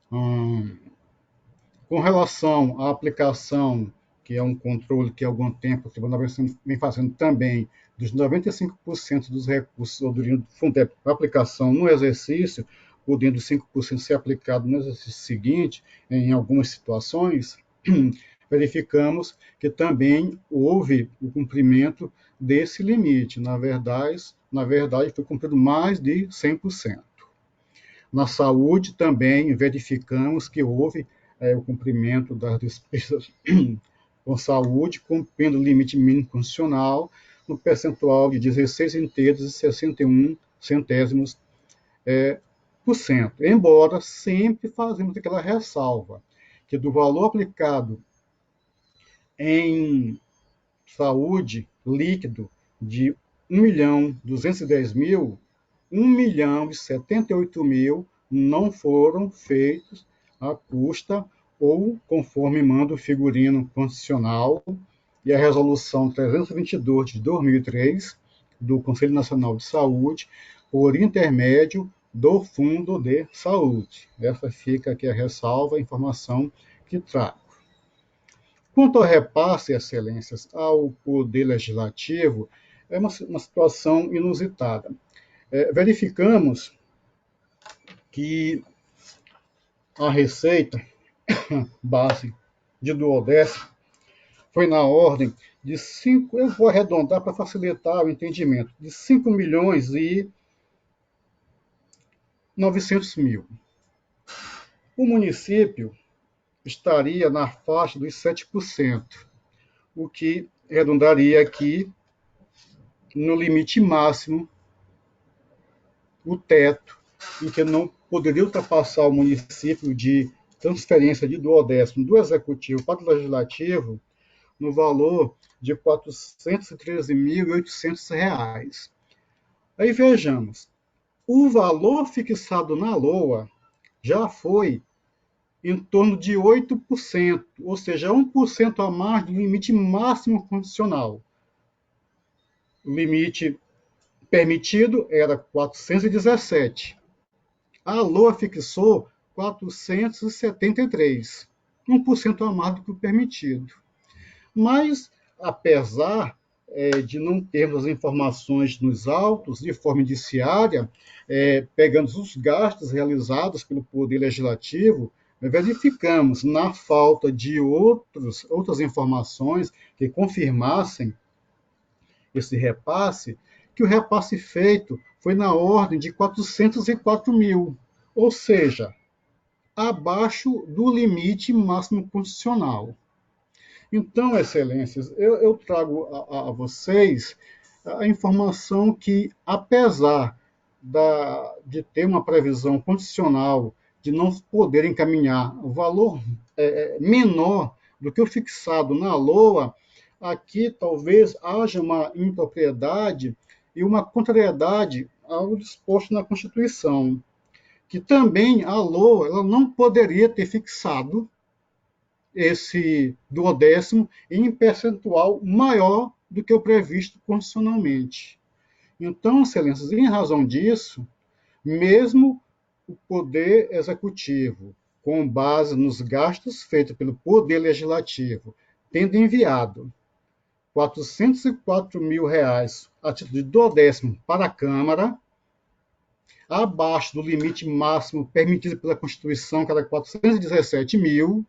Com relação à aplicação, que é um controle que há algum tempo o Tribunal vem fazendo também, dos 95% dos recursos oriundos do Fundeb para aplicação no exercício, podendo 5% ser aplicado no exercício seguinte, em algumas situações, verificamos que também houve o cumprimento desse limite. Na verdade, foi cumprido mais de 100%. Na saúde, também verificamos que houve o cumprimento das despesas com saúde, cumprindo o limite mínimo constitucional, no percentual de 16 inteiros e 61 centésimos por cento. Embora sempre fazemos aquela ressalva, que do valor aplicado em saúde líquido de 1.210.000, 1.078.000 não foram feitos à custa ou conforme manda o figurino constitucional e a resolução 322 de 2003 do Conselho Nacional de Saúde, por intermédio do Fundo de Saúde. Essa fica aqui a ressalva, a informação que trago. Quanto ao repasse, excelências, ao Poder Legislativo, é uma situação inusitada. Verificamos que a receita base de duodécimo foi na ordem de 5, eu vou arredondar para facilitar o entendimento, de 5.900.000. O município estaria na faixa dos 7%, o que redundaria aqui no limite máximo, o teto, em que não poderia ultrapassar o município de transferência de duodécimo do Executivo para o Legislativo no valor de R$ 413.800. Aí vejamos, o valor fixado na LOA já foi em torno de 8%, ou seja, 1% a mais do limite máximo condicional. O limite permitido era 417. A LOA fixou 473, 1% a mais do que o permitido. Mas, apesar de não termos as informações nos autos, de forma indiciária, pegando os gastos realizados pelo Poder Legislativo, verificamos, na falta de outras informações que confirmassem esse repasse, que o repasse feito foi na ordem de 404 mil, ou seja, abaixo do limite máximo constitucional. Então, excelências, eu trago a vocês a informação que, apesar de ter uma previsão condicional de não poder encaminhar o valor menor do que o fixado na LOA, aqui talvez haja uma impropriedade e uma contrariedade ao disposto na Constituição, que também a LOA ela não poderia ter fixado esse duodécimo em percentual maior do que o previsto constitucionalmente. Então, excelências, em razão disso, mesmo o Poder Executivo, com base nos gastos feitos pelo Poder Legislativo, tendo enviado R$ 404 mil a título de duodécimo para a Câmara, abaixo do limite máximo permitido pela Constituição, que era 417 mil,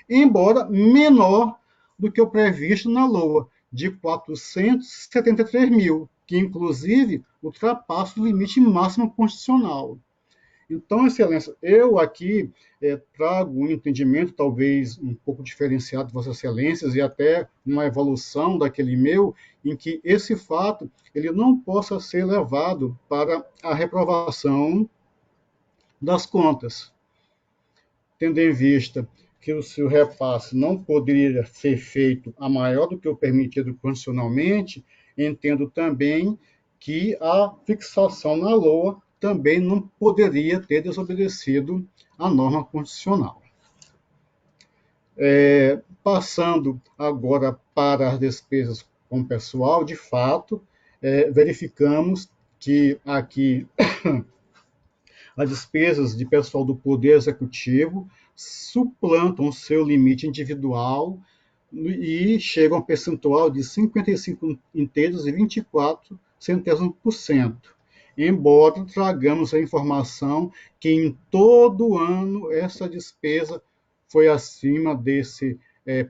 embora menor do que o previsto na LOA, de 473 mil, que inclusive ultrapassa o limite máximo constitucional. Então, excelência, eu aqui trago um entendimento talvez um pouco diferenciado de vossas excelências e até uma evolução daquele meu, em que esse fato ele não possa ser levado para a reprovação das contas, tendo em vista que o seu repasse não poderia ser feito a maior do que o permitido constitucionalmente, entendo também que a fixação na LOA também não poderia ter desobedecido a norma constitucional. Passando agora para as despesas com pessoal, de fato, verificamos que aqui as despesas de pessoal do Poder Executivo suplantam o seu limite individual e chegam a um percentual de 55,24%. Embora tragamos a informação que em todo ano essa despesa foi acima desse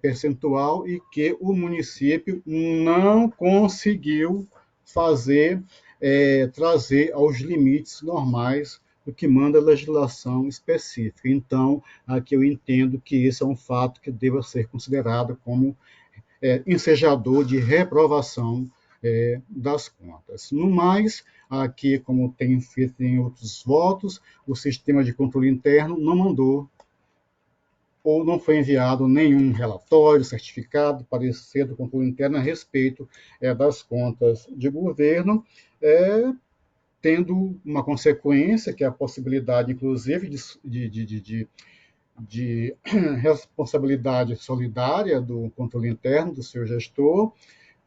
percentual e que o município não conseguiu trazer aos limites normais do que manda a legislação específica. Então, aqui eu entendo que esse é um fato que deva ser considerado como ensejador de reprovação das contas. No mais, aqui, como tem feito em outros votos, o sistema de controle interno não mandou ou não foi enviado nenhum relatório, certificado, parecer do controle interno a respeito das contas de governo, tendo uma consequência, que é a possibilidade, inclusive, de responsabilidade solidária do controle interno, do seu gestor,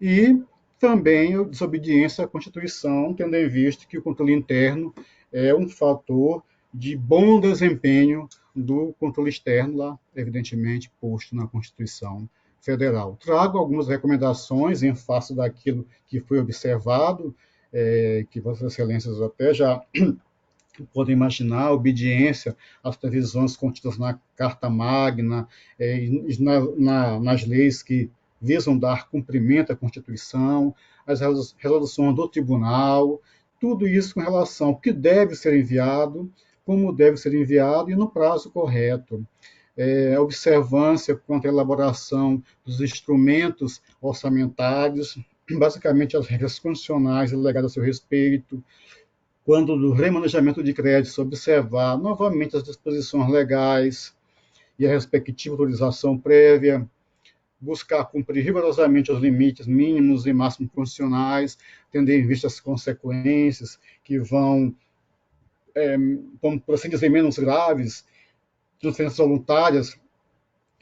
e também a desobediência à Constituição, tendo em vista que o controle interno é um fator de bom desempenho do controle externo, lá, evidentemente, posto na Constituição Federal. Trago algumas recomendações em face daquilo que foi observado, que Vossas Excelências até já podem imaginar, a obediência às previsões contidas na Carta Magna, nas leis que visam dar cumprimento à Constituição, às resoluções do tribunal, tudo isso com relação ao que deve ser enviado, como deve ser enviado e no prazo correto. Observância quanto à elaboração dos instrumentos orçamentários, basicamente as regras constitucionais legadas a seu respeito. Quando do remanejamento de créditos, observar novamente as disposições legais e a respectiva autorização prévia, buscar cumprir rigorosamente os limites mínimos e máximos constitucionais, tendo em vista as consequências que vão, como por assim dizer, menos graves, transferências voluntárias,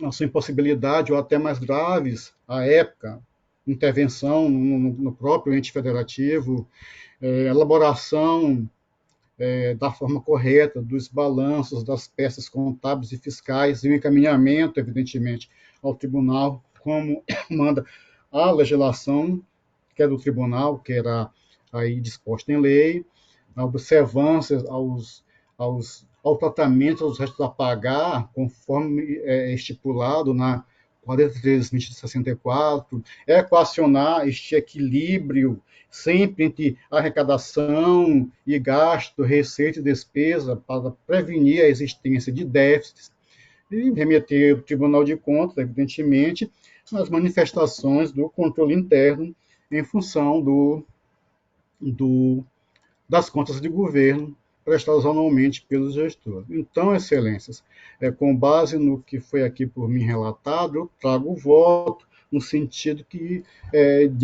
a sua impossibilidade, ou até mais graves, à época, intervenção no próprio ente federativo, elaboração da forma correta dos balanços, das peças contábeis e fiscais, e o encaminhamento, evidentemente, ao tribunal, como manda a legislação, que é do tribunal, que era aí disposta em lei, a observância ao tratamento dos restos a pagar, conforme estipulado na 43.2064, equacionar este equilíbrio sempre entre arrecadação e gasto, receita e despesa, para prevenir a existência de déficits, e remeter ao Tribunal de Contas, evidentemente, nas manifestações do controle interno em função das contas de governo prestadas anualmente pelos gestores. Então, excelências, com base no que foi aqui por mim relatado, eu trago o voto no sentido de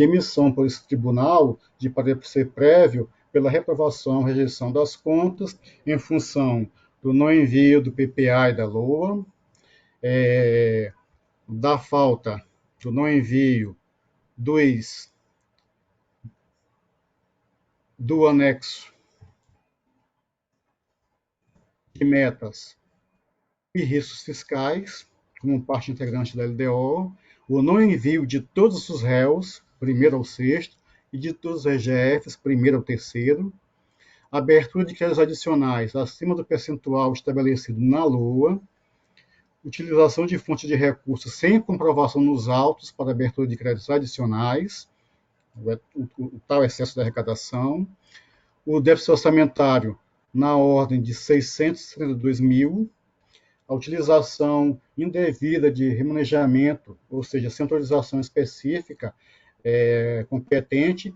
emissão por esse tribunal de parecer prévio pela reprovação, rejeição das contas em função do não envio do PPA e da LOA, da falta do não envio do anexo de metas e riscos fiscais, como parte integrante da LDO, o não envio de todos os réus, primeiro ao sexto, e de todos os EGFs, primeiro ao terceiro, abertura de créditos adicionais acima do percentual estabelecido na LOA, utilização de fontes de recursos sem comprovação nos autos para abertura de créditos adicionais, o tal excesso da arrecadação, o déficit orçamentário na ordem de 632 mil, a utilização indevida de remanejamento, ou seja, sem autorização específica competente,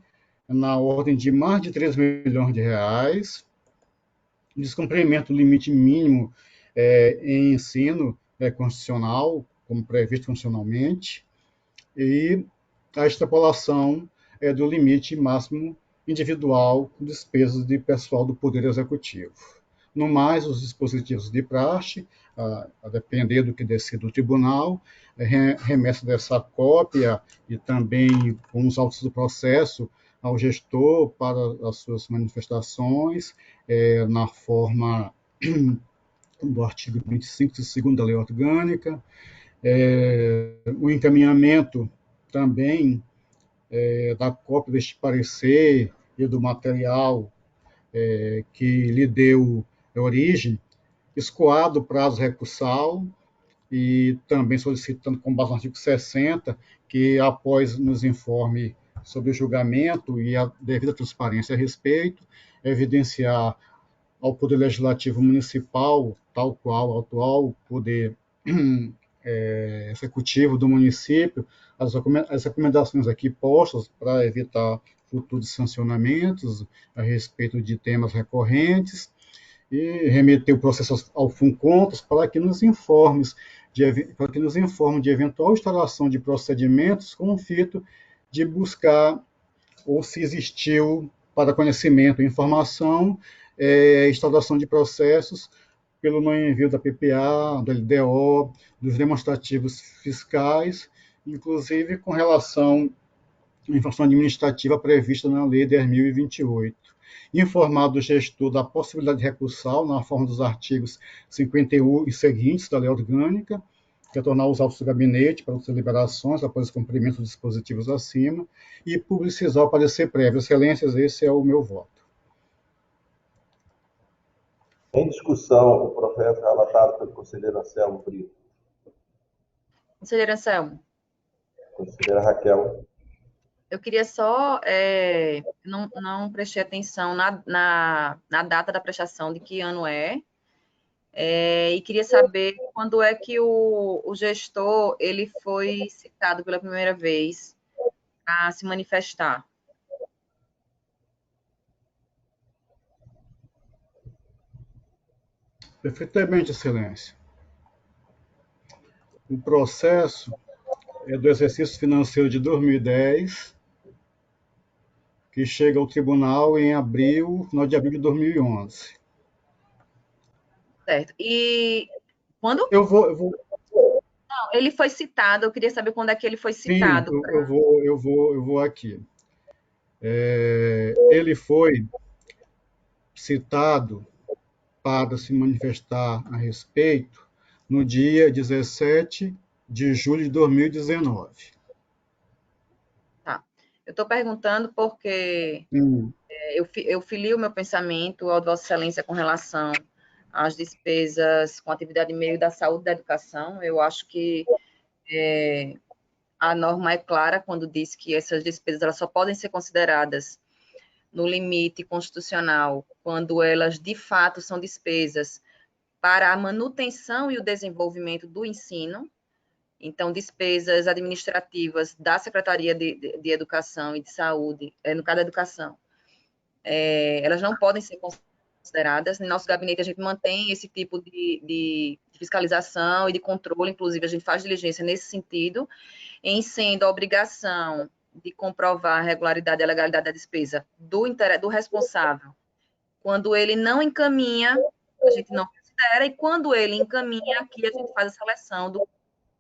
na ordem de mais de 3 milhões de reais, descumprimento do limite mínimo em ensino constitucional, como previsto funcionalmente, e a extrapolação do limite máximo individual de despesas de pessoal do Poder Executivo. No mais, os dispositivos de praxe, a depender do que decida o tribunal, remessa dessa cópia e também com os autos do processo ao gestor para as suas manifestações, na forma do artigo 25, segundo da Lei Orgânica, o encaminhamento também da cópia deste parecer e do material que lhe deu origem, escoado o prazo recursal e também solicitando, com base no artigo 60, que após nos informe sobre o julgamento e a devida transparência a respeito, evidenciar ao Poder Legislativo Municipal, tal qual ao atual Poder Executivo do município, as recomendações aqui postas para evitar futuros sancionamentos a respeito de temas recorrentes, e remeter o processo ao FUNCONTAS para que nos informe de eventual instalação de procedimentos com o fito de buscar ou se existiu para conhecimento e informação instalação de processos pelo não envio da PPA, da LDO, dos demonstrativos fiscais, inclusive com relação à infração administrativa prevista na Lei 10.028. Informado o gestor da possibilidade de recursal na forma dos artigos 51 e seguintes da Lei Orgânica, retornar os autos do gabinete para as deliberações após o cumprimento dos dispositivos acima e publicizar o parecer prévio. Excelências, esse é o meu voto. Em discussão, o processo relatado pelo conselheiro Anselmo Brito. Conselheiro Anselmo. Conselheira Raquel. Eu queria só, não prestei atenção na data da prestação, de que ano é, e queria saber quando é que o gestor ele foi citado pela primeira vez a se manifestar. Perfeitamente, Excelência. O processo é do exercício financeiro de 2010, que chega ao tribunal em final de abril de 2011. Certo. E quando? Eu vou. Não, ele foi citado, eu queria saber quando é que ele foi Sim, citado. eu vou aqui. Ele foi citado para se manifestar a respeito no dia 17 de julho de 2019. Tá. Eu estou perguntando porque eu filio o meu pensamento ao de Vossa Excelência com relação às despesas com atividade meio da saúde e da educação. Eu acho que a norma é clara quando diz que essas despesas elas só podem ser consideradas no limite constitucional quando elas de fato são despesas para a manutenção e o desenvolvimento do ensino. Então, despesas administrativas da Secretaria de Educação e de Saúde, no caso da educação, elas não podem ser consideradas. No nosso gabinete, a gente mantém esse tipo de fiscalização e de controle, inclusive, a gente faz diligência nesse sentido, em sendo a obrigação de comprovar a regularidade e a legalidade da despesa do responsável. Quando ele não encaminha, a gente não considera, e quando ele encaminha, aqui a gente faz a seleção do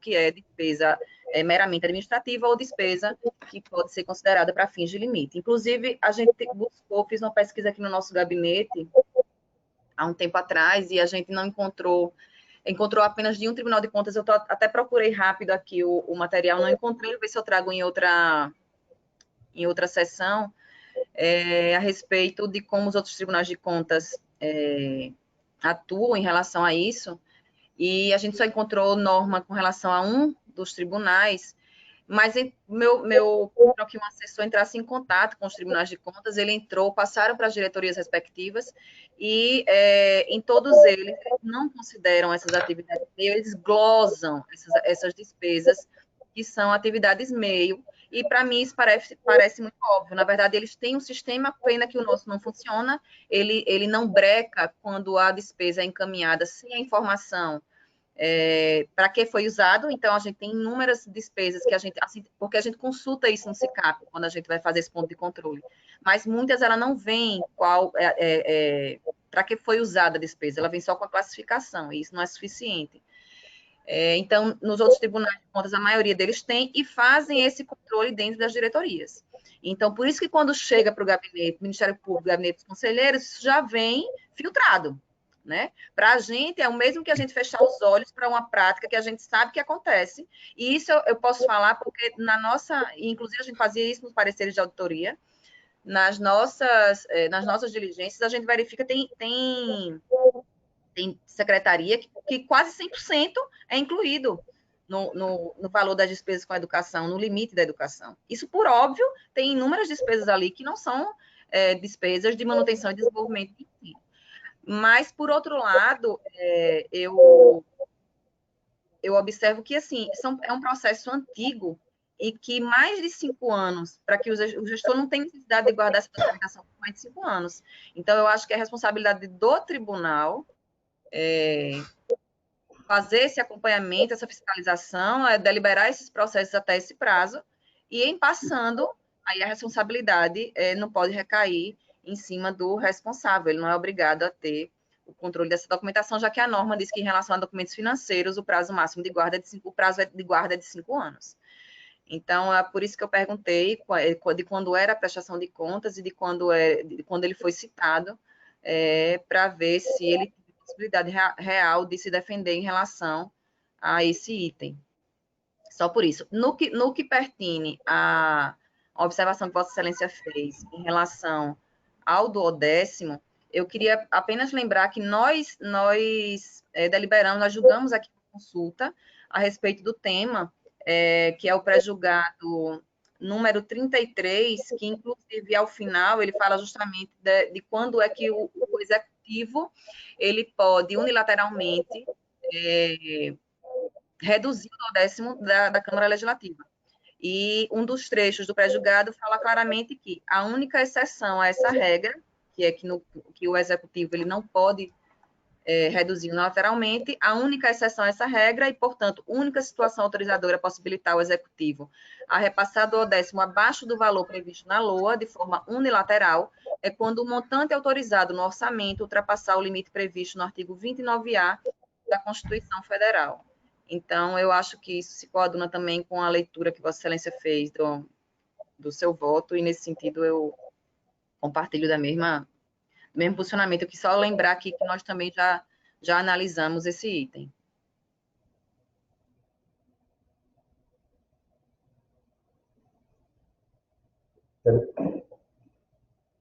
que é despesa meramente administrativa ou despesa que pode ser considerada para fins de limite. Inclusive, a gente fiz uma pesquisa aqui no nosso gabinete há um tempo atrás e a gente não encontrou apenas de um Tribunal de Contas. Eu até procurei rápido aqui o material, não encontrei, vou ver se eu trago em outra sessão, a respeito de como os outros tribunais de contas atuam em relação a isso. E a gente só encontrou norma com relação a um dos tribunais, mas meu que um assessor entrasse em contato com os tribunais de contas, ele entrou, passaram para as diretorias respectivas, e em todos eles não consideram essas atividades meio, eles glosam essas despesas, que são atividades meio, e para mim isso parece muito óbvio. Na verdade, eles têm um sistema, pena que o nosso não funciona, ele não breca quando a despesa é encaminhada sem a informação para que foi usado. Então, a gente tem inúmeras despesas que a gente, assim, porque a gente consulta isso no SICAP, quando a gente vai fazer esse ponto de controle, mas muitas ela não vem para que foi usada a despesa, ela vem só com a classificação, e isso não é suficiente. Então, nos outros tribunais de contas, a maioria deles tem e fazem esse controle dentro das diretorias. Então, por isso que quando chega para o gabinete, Ministério Público, gabinete dos conselheiros, isso já vem filtrado, né? Para a gente, é o mesmo que a gente fechar os olhos para uma prática que a gente sabe que acontece, e isso eu posso falar porque inclusive a gente fazia isso nos pareceres de auditoria, nas nossas diligências, a gente verifica, tem secretaria que quase 100% é incluído no valor das despesas com a educação, no limite da educação. Isso, por óbvio, tem inúmeras despesas ali que não são despesas de manutenção e desenvolvimento do ensino. Mas, por outro lado, eu observo que, assim, é um processo antigo e que mais de 5 anos, para que o gestor não tenha necessidade de guardar essa documentação por mais de 5 anos. Então, eu acho que é responsabilidade do tribunal fazer esse acompanhamento, essa fiscalização, deliberar esses processos até esse prazo, e em passando, aí a responsabilidade não pode recair em cima do responsável, ele não é obrigado a ter o controle dessa documentação, já que a norma diz que em relação a documentos financeiros, o prazo máximo de guarda é de 5 anos. Então, é por isso que eu perguntei de quando era a prestação de contas e de quando ele foi citado, para ver se ele tem possibilidade real de se defender em relação a esse item. Só por isso. No que pertine à observação que Vossa Excelência fez em relação ao duodécimo, eu queria apenas lembrar que nós deliberamos, nós julgamos aqui uma consulta a respeito do tema que é o pré-julgado número 33, que, inclusive, ao final, ele fala justamente de quando é que o Executivo ele pode, unilateralmente, reduzir o 10º da Câmara Legislativa. E um dos trechos do pré-julgado fala claramente que a única exceção a essa regra, que é que o Executivo ele não pode reduzir unilateralmente, a única exceção a essa regra e, portanto, única situação autorizadora a possibilitar ao Executivo a repassar do 10º abaixo do valor previsto na LOA de forma unilateral é quando o montante autorizado no orçamento ultrapassar o limite previsto no artigo 29A da Constituição Federal. Então, eu acho que isso se coaduna também com a leitura que Vossa Excelência fez do seu voto, e, nesse sentido, eu compartilho do mesmo posicionamento. Eu quis só lembrar aqui que nós também já analisamos esse item.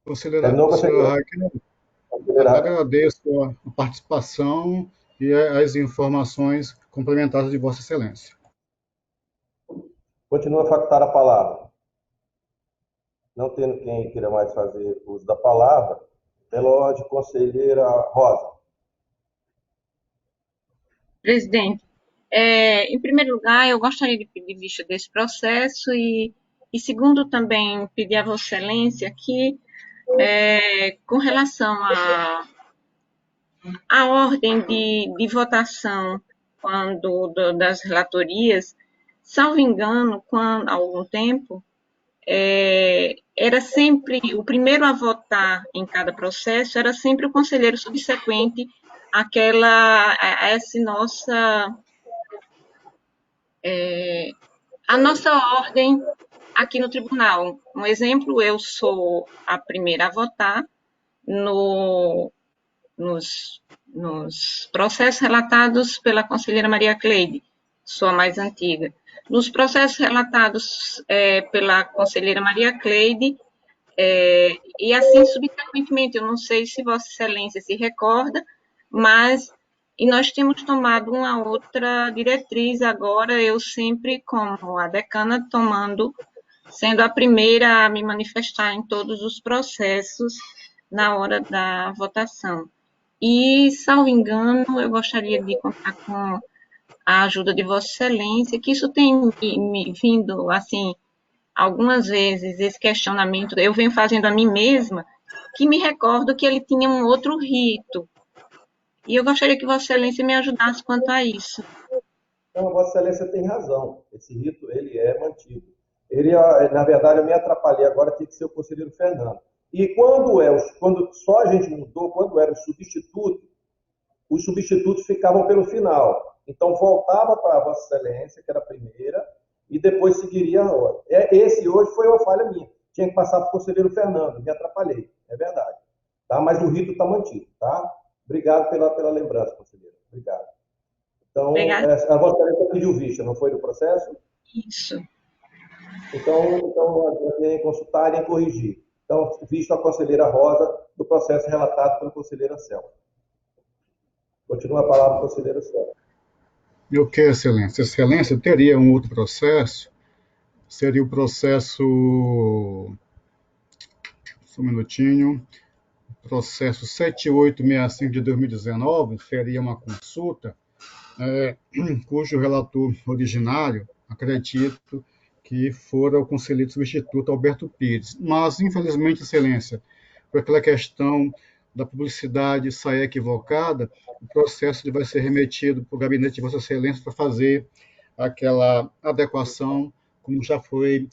Conselheira Raquel, agradeço a participação e as informações complementares de Vossa Excelência. Continua a facultar a palavra. Não tendo quem queira mais fazer uso da palavra, pela ordem, conselheira Rosa. Presidente, em primeiro lugar, eu gostaria de pedir vista desse processo e segundo, também pedir a Vossa Excelência que, com relação à ordem de votação das relatorias, salvo engano, há algum tempo, era sempre, o primeiro a votar em cada processo era sempre o conselheiro subsequente a essa a nossa ordem aqui no tribunal. Um exemplo, eu sou a primeira a votar nos processos relatados pela conselheira Maria Cleide, sou a mais antiga. Nos processos relatados pela conselheira Maria Cleide, e assim subsequentemente, eu não sei se Vossa Excelência se recorda, mas nós temos tomado uma outra diretriz agora, eu sempre, como a decana, sendo a primeira a me manifestar em todos os processos na hora da votação. E, salvo engano, eu gostaria de contar com a ajuda de Vossa Excelência, que isso tem me vindo, assim, algumas vezes, esse questionamento, eu venho fazendo a mim mesma, que me recordo que ele tinha um outro rito. E eu gostaria que Vossa Excelência me ajudasse quanto a isso. Então, Vossa Excelência tem razão. Esse rito, ele é mantido. Na verdade, eu me atrapalhei agora, tinha que ser o conselheiro Fernando. E quando só a gente mudou, quando era os substitutos ficavam pelo final. Então, voltava para a Vossa Excelência, que era a primeira, e depois seguiria a ordem. Esse hoje foi uma falha minha. Tinha que passar para o conselheiro Fernando, me atrapalhei, é verdade. Tá? Mas o rito está mantido, tá? Obrigado pela lembrança, conselheiro. Obrigado. Então, a Vossa Excelência pediu vista, não foi do processo? Isso. Então nem consultar, nem corrigir. Então, visto a conselheira Rosa, do processo relatado pelo conselheiro Anselmo. Continua a palavra, conselheiro Anselmo. E o que, Excelência? Excelência teria um outro processo, seria o processo, só um minutinho, processo 7865 de 2019, seria uma consulta, cujo relator originário, acredito que fora o conselheiro substituto Alberto Pires. Mas, infelizmente, Excelência, por aquela questão da publicidade sair equivocada, o processo vai ser remetido para o gabinete de Vossa Excelência para fazer aquela adequação, como já foi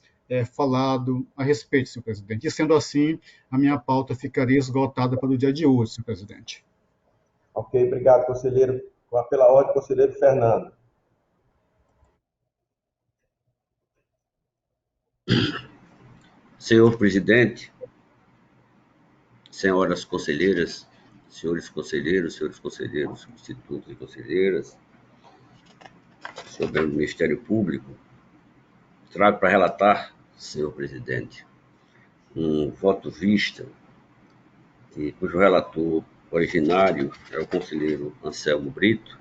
falado a respeito, senhor presidente. E, sendo assim, a minha pauta ficaria esgotada para o dia de hoje, senhor presidente. Ok, obrigado, conselheiro. Pela ordem, conselheiro Fernando. Senhor presidente, senhoras conselheiras, senhores conselheiros, substitutos e conselheiras, sobre o Ministério Público, trago para relatar, senhor presidente, um voto vista, cujo relator originário é o conselheiro Anselmo Brito,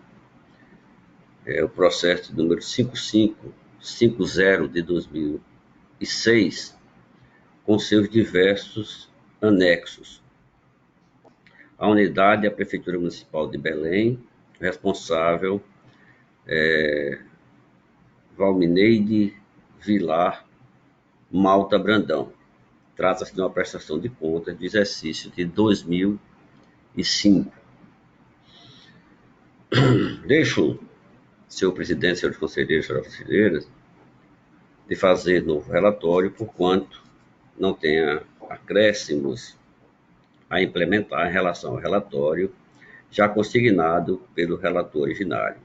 o processo número 50 de 2006, com seus diversos anexos. A unidade é a Prefeitura Municipal de Belém, responsável Valmineide Vilar Malta Brandão. Trata-se de uma prestação de contas de exercício de 2005. Deixo, senhor presidente, senhores conselheiros, senhoras conselheiras, de fazer novo relatório, porquanto não tenha acréscimos a implementar em relação ao relatório já consignado pelo relator originário.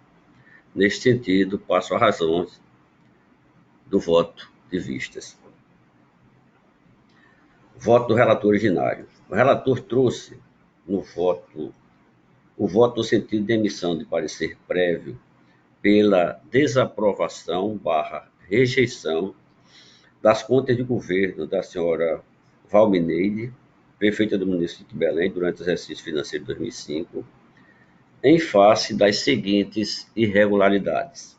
Neste sentido, passo a razões do voto de vistas. Voto do relator originário. O relator trouxe o voto no sentido de emissão de parecer prévio pela desaprovação/rejeição das contas de governo da senhora Valmineide, prefeita do município de Belém, durante o exercício financeiro de 2005, em face das seguintes irregularidades: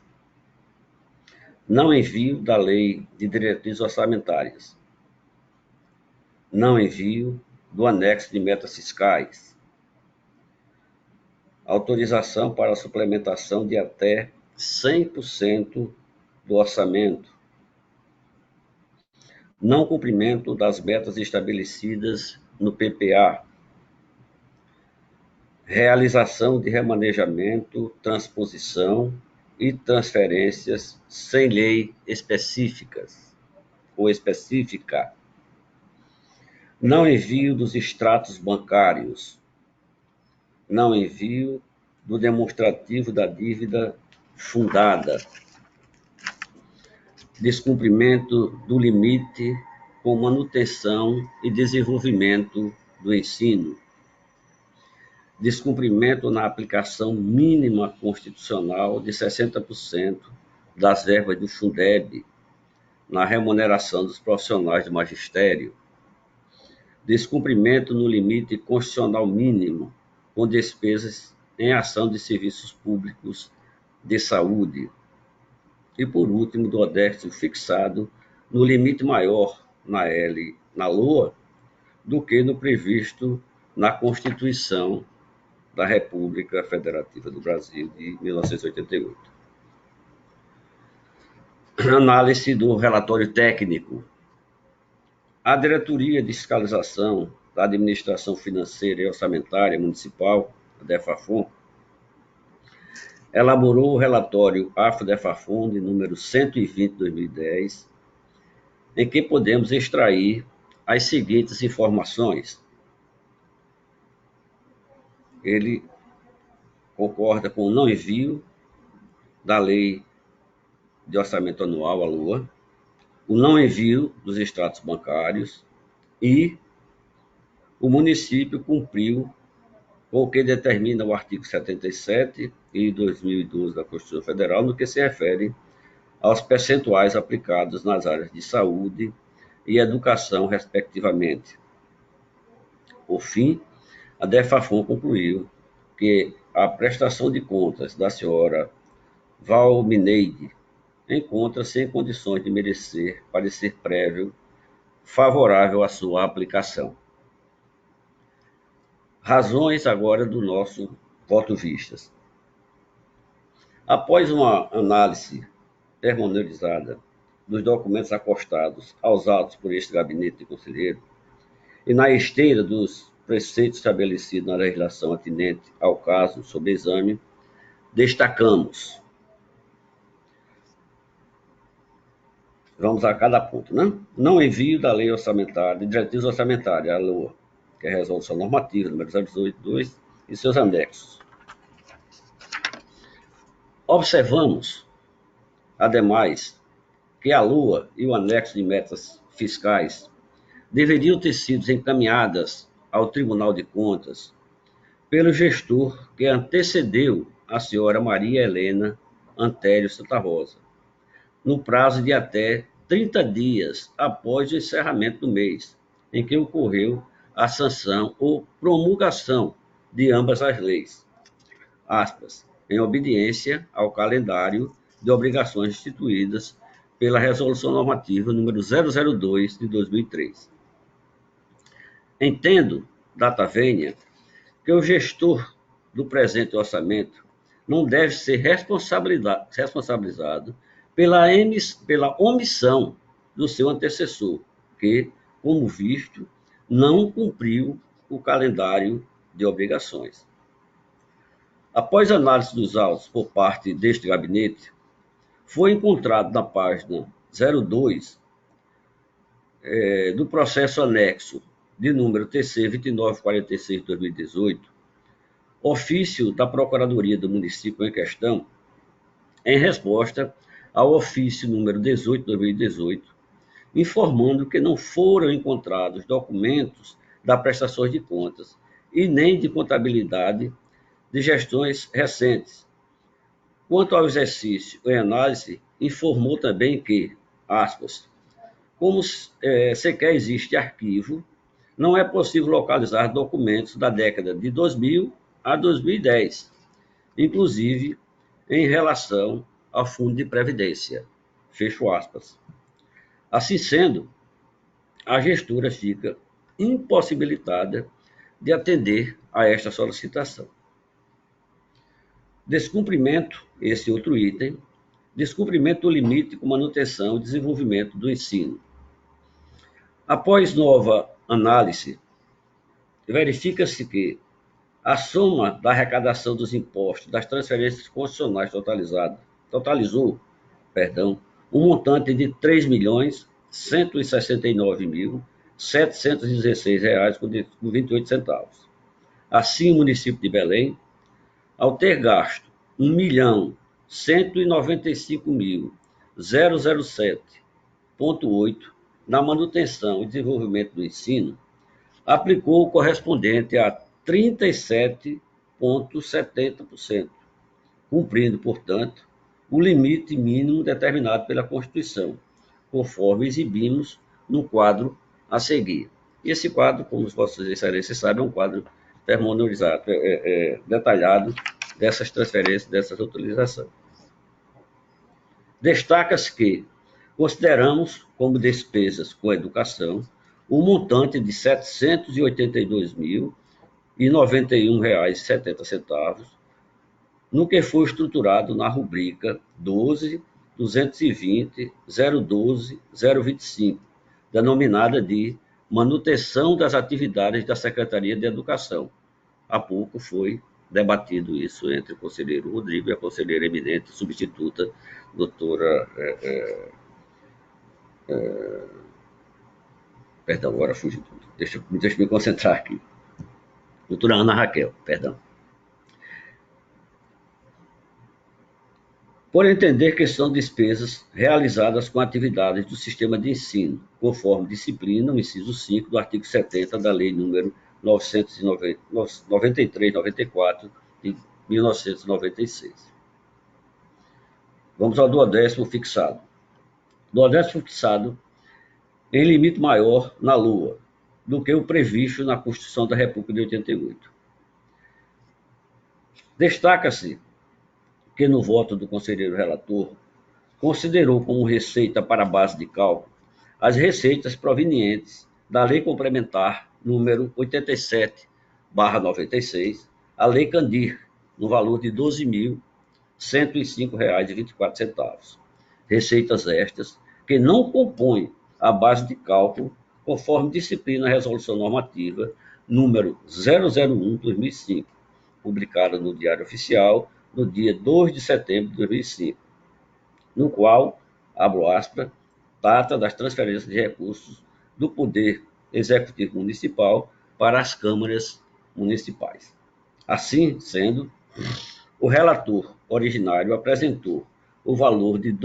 não envio da Lei de Diretrizes Orçamentárias, não envio do anexo de metas fiscais, autorização para a suplementação de até 100% do orçamento, não cumprimento das metas estabelecidas no PPA, realização de remanejamento, transposição e transferências sem lei específicas ou específica, não envio dos extratos bancários, não envio do demonstrativo da dívida fundada, descumprimento do limite com manutenção e desenvolvimento do ensino, descumprimento na aplicação mínima constitucional de 60% das verbas do Fundeb na remuneração dos profissionais do magistério, descumprimento no limite constitucional mínimo com despesas em ação de serviços públicos de saúde, e, por último, do déficit fixado no limite maior na LOA do que no previsto na Constituição da República Federativa do Brasil de 1988. Análise do relatório técnico. A Diretoria de Fiscalização da Administração Financeira e Orçamentária Municipal, a DEFAFON, elaborou o relatório AFO-DEFAFON de número 120 de 2010, em que podemos extrair as seguintes informações. Ele concorda com o não envio da Lei de Orçamento Anual, a LOA, o não envio dos extratos bancários e o município cumpriu com o que determina o artigo 77 e 2012 da Constituição Federal, no que se refere aos percentuais aplicados nas áreas de saúde e educação, respectivamente. Por fim, a DEFAFON concluiu que a prestação de contas da senhora Valmineide encontra-se em condições de merecer parecer prévio favorável à sua aplicação. Razões agora do nosso voto vistas. Após uma análise pormenorizada dos documentos acostados aos autos por este gabinete de conselheiro e na esteira dos preceitos estabelecidos na legislação atinente ao caso sob exame, destacamos. Vamos a cada ponto, né? Não envio da Lei Orçamentária, de Diretrizes Orçamentárias, a LOA, que é a Resolução Normativa, número 018.2, e seus anexos. Observamos, ademais, que a LOA e o anexo de metas fiscais deveriam ter sido encaminhadas ao Tribunal de Contas pelo gestor que antecedeu a senhora Maria Helena Antério Santa Rosa, no prazo de até 30 dias após o encerramento do mês, em que ocorreu a sanção ou promulgação de ambas as leis, aspas, em obediência ao calendário de obrigações instituídas pela Resolução Normativa número 002 de 2003. Entendo, data vênia, que o gestor do presente orçamento não deve ser responsabilizado pela omissão do seu antecessor, que, como visto, não cumpriu o calendário de obrigações. Após análise dos autos por parte deste gabinete, foi encontrado na página 02 do processo anexo de número TC 2946 de 2018, ofício da Procuradoria do Município em questão, em resposta ao ofício número 18 de 2018, informando que não foram encontrados documentos da prestação de contas e nem de contabilidade de gestões recentes. Quanto ao exercício em análise, informou também que, aspas, como sequer existe arquivo, não é possível localizar documentos da década de 2000 a 2010, inclusive em relação ao Fundo de Previdência. Fecho aspas. Assim sendo, a gestora fica impossibilitada de atender a esta solicitação. Descumprimento, esse outro item, descumprimento do limite com manutenção e desenvolvimento do ensino. Após nova análise, verifica-se que a soma da arrecadação dos impostos das transferências constitucionais totalizou um montante de R$ 3.169.716,28. Assim, o município de Belém, ao ter gasto R$ 1.195.007,8 na manutenção e desenvolvimento do ensino, aplicou o correspondente a 37,70%, cumprindo, portanto, o limite mínimo determinado pela Constituição, conforme exibimos no quadro a seguir. E esse quadro, como os vossos excelências sabem, é um quadro pormenorizado, detalhado dessas transferências, dessas utilizações. Destaca-se que consideramos como despesas com educação o montante de R$ 782.091,70, no que foi estruturado na rubrica 12.220.012.025, denominada de manutenção das atividades da Secretaria de Educação. Há pouco foi debatido isso entre o conselheiro Rodrigo e a conselheira eminente substituta, doutora... Perdão, agora fugiu tudo. Deixa eu me concentrar aqui. Doutora Ana Raquel, perdão. Por entender que são despesas realizadas com atividades do sistema de ensino, conforme disciplina o inciso 5 do artigo 70 da Lei número 93/94 de 1996. Vamos ao duodécimo fixado. Duodécimo fixado em limite maior na Lua do que o previsto na Constituição da República de 88. Destaca-se que no voto do conselheiro relator considerou como receita para a base de cálculo as receitas provenientes da Lei Complementar número 87/96, a Lei Candir, no valor de R$ 12.105,24. Receitas estas que não compõem a base de cálculo, conforme disciplina a Resolução Normativa número 001/2005, publicada no Diário Oficial no dia 2 de setembro de 2005, no qual, abro aspas, trata das transferências de recursos do Poder Executivo Municipal para as câmaras municipais. Assim sendo, o relator originário apresentou o valor de R$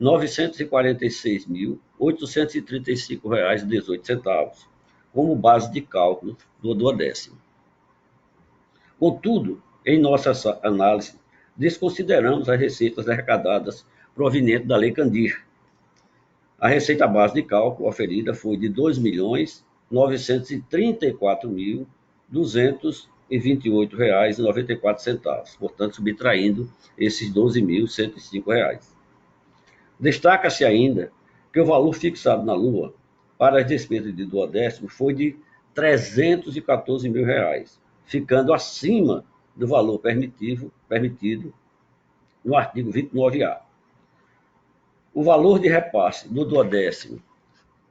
2.946.835,18 como base de cálculo do duodécimo. Contudo, em nossa análise, desconsideramos as receitas arrecadadas provenientes da Lei Candir. A receita base de cálculo oferida foi de R$ 2.934.228,94, portanto, subtraindo esses R$ 12.105. Destaca-se ainda que o valor fixado na Lua para as despesas de 12º foi de R$ 314 mil, ficando acima do valor permitido no artigo 29A. O valor de repasse do 12º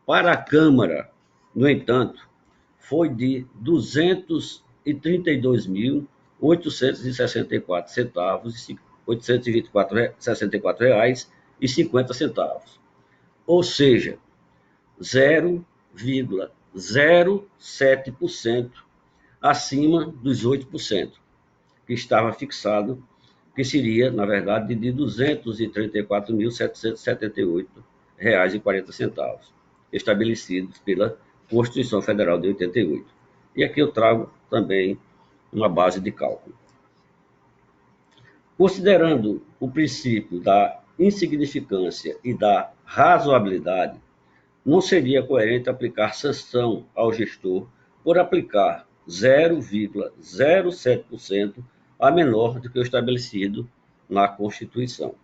para a Câmara, no entanto, foi de R$ 232.864,50, ou seja, 0,07% acima dos 8%, que estava fixado, que seria, na verdade, de R$ 234.778,40, estabelecidos pela Constituição Federal de 88. E aqui eu trago também uma base de cálculo. Considerando o princípio da insignificância e da razoabilidade, não seria coerente aplicar sanção ao gestor por aplicar 0,07% a menor do que o estabelecido na Constituição.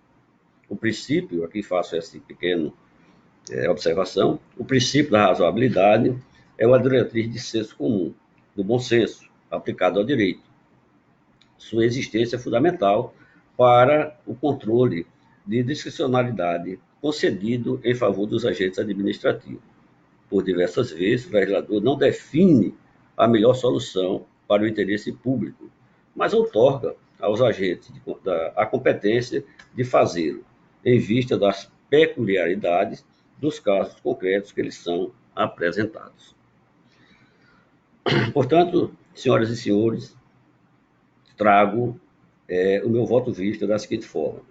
O princípio, aqui faço essa pequena observação, o princípio da razoabilidade é uma diretriz de senso comum, do bom senso, aplicado ao direito. Sua existência é fundamental para o controle de discricionalidade concedido em favor dos agentes administrativos. Por diversas vezes, o legislador não define a melhor solução para o interesse público, mas outorga aos agentes a competência de fazê-lo, em vista das peculiaridades dos casos concretos que eles são apresentados. Portanto, senhoras e senhores, trago o meu voto vista da seguinte forma.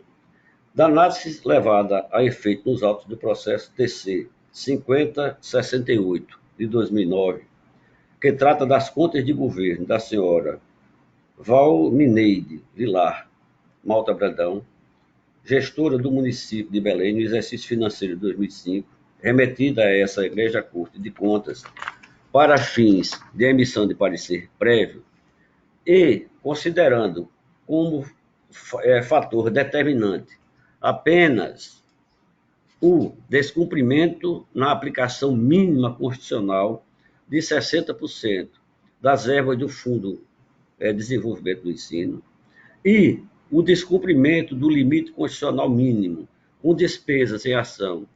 Da análise levada a efeito nos autos do processo TC 5068 de 2009, que trata das contas de governo da senhora Valmineide Vilar Malta Brandão, gestora do município de Belém no exercício financeiro de 2005, remetida a essa Igreja Corte de Contas para fins de emissão de parecer prévio e considerando como fator determinante apenas o descumprimento na aplicação mínima constitucional de 60% das verbas do Fundo de Desenvolvimento do Ensino e o descumprimento do limite constitucional mínimo com despesas em ação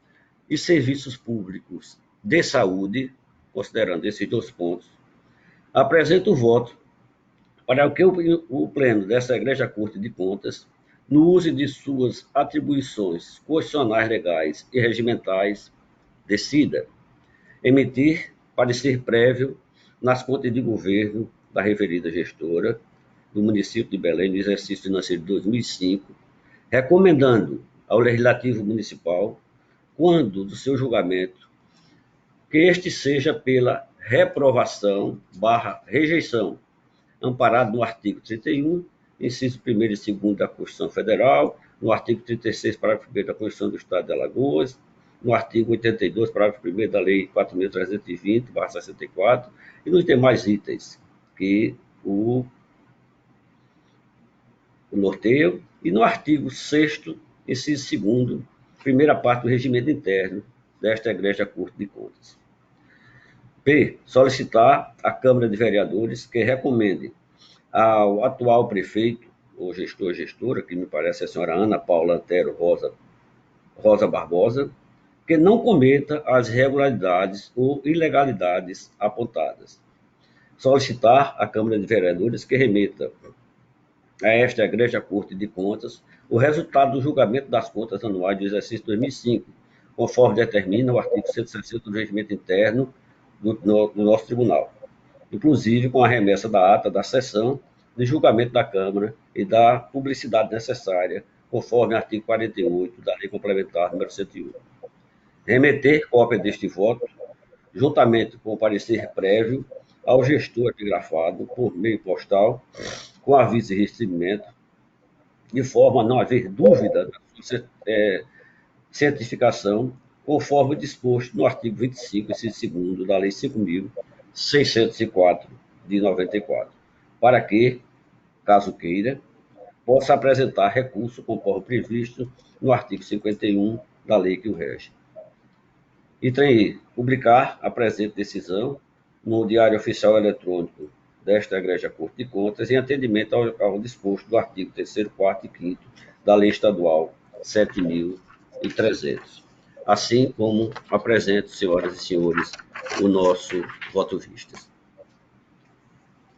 e serviços públicos de saúde, considerando esses dois pontos, apresento o voto para que o Pleno dessa Igreja Corte de Contas, no uso de suas atribuições constitucionais, legais e regimentais, decida emitir parecer prévio nas contas de governo da referida gestora do município de Belém no exercício financeiro de 2005, recomendando ao Legislativo Municipal, quando do seu julgamento, que este seja pela reprovação/rejeição, amparado no artigo 31, inciso 1º e 2º da Constituição Federal, no artigo 36, parágrafo 1º da Constituição do Estado de Alagoas, no artigo 82, parágrafo 1º da Lei 4.320/64, e nos demais itens que o norteiam, e no artigo 6º, inciso 2º, primeira parte do regimento interno desta Igreja Corte de Contas. P. Solicitar à Câmara de Vereadores que recomende ao atual prefeito, ou gestor, gestora, que me parece a senhora Ana Paula Antero Rosa Barbosa, que não cometa as irregularidades ou ilegalidades apontadas. Solicitar à Câmara de Vereadores que remeta a esta Igreja Corte de Contas o resultado do julgamento das contas anuais do exercício 2005, conforme determina o artigo 160 do regimento interno do nosso tribunal, inclusive com a remessa da ata da sessão de julgamento da Câmara e da publicidade necessária, conforme o artigo 48 da Lei Complementar número 101. Remeter cópia deste voto, juntamente com o parecer prévio, ao gestor epigrafado por meio postal, com aviso de recebimento, de forma a não haver dúvida da sua certificação, conforme disposto no artigo 25, inciso 2º da Lei 5.604, de 94, para que, caso queira, possa apresentar recurso conforme previsto no artigo 51 da lei que o rege. Item I. Publicar a presente decisão no Diário Oficial Eletrônico desta Egrégia Corte de Contas, em atendimento ao disposto do artigo 3º, 4º e 5º da Lei Estadual 7.300. Assim como apresento, senhoras e senhores, o nosso voto vistas.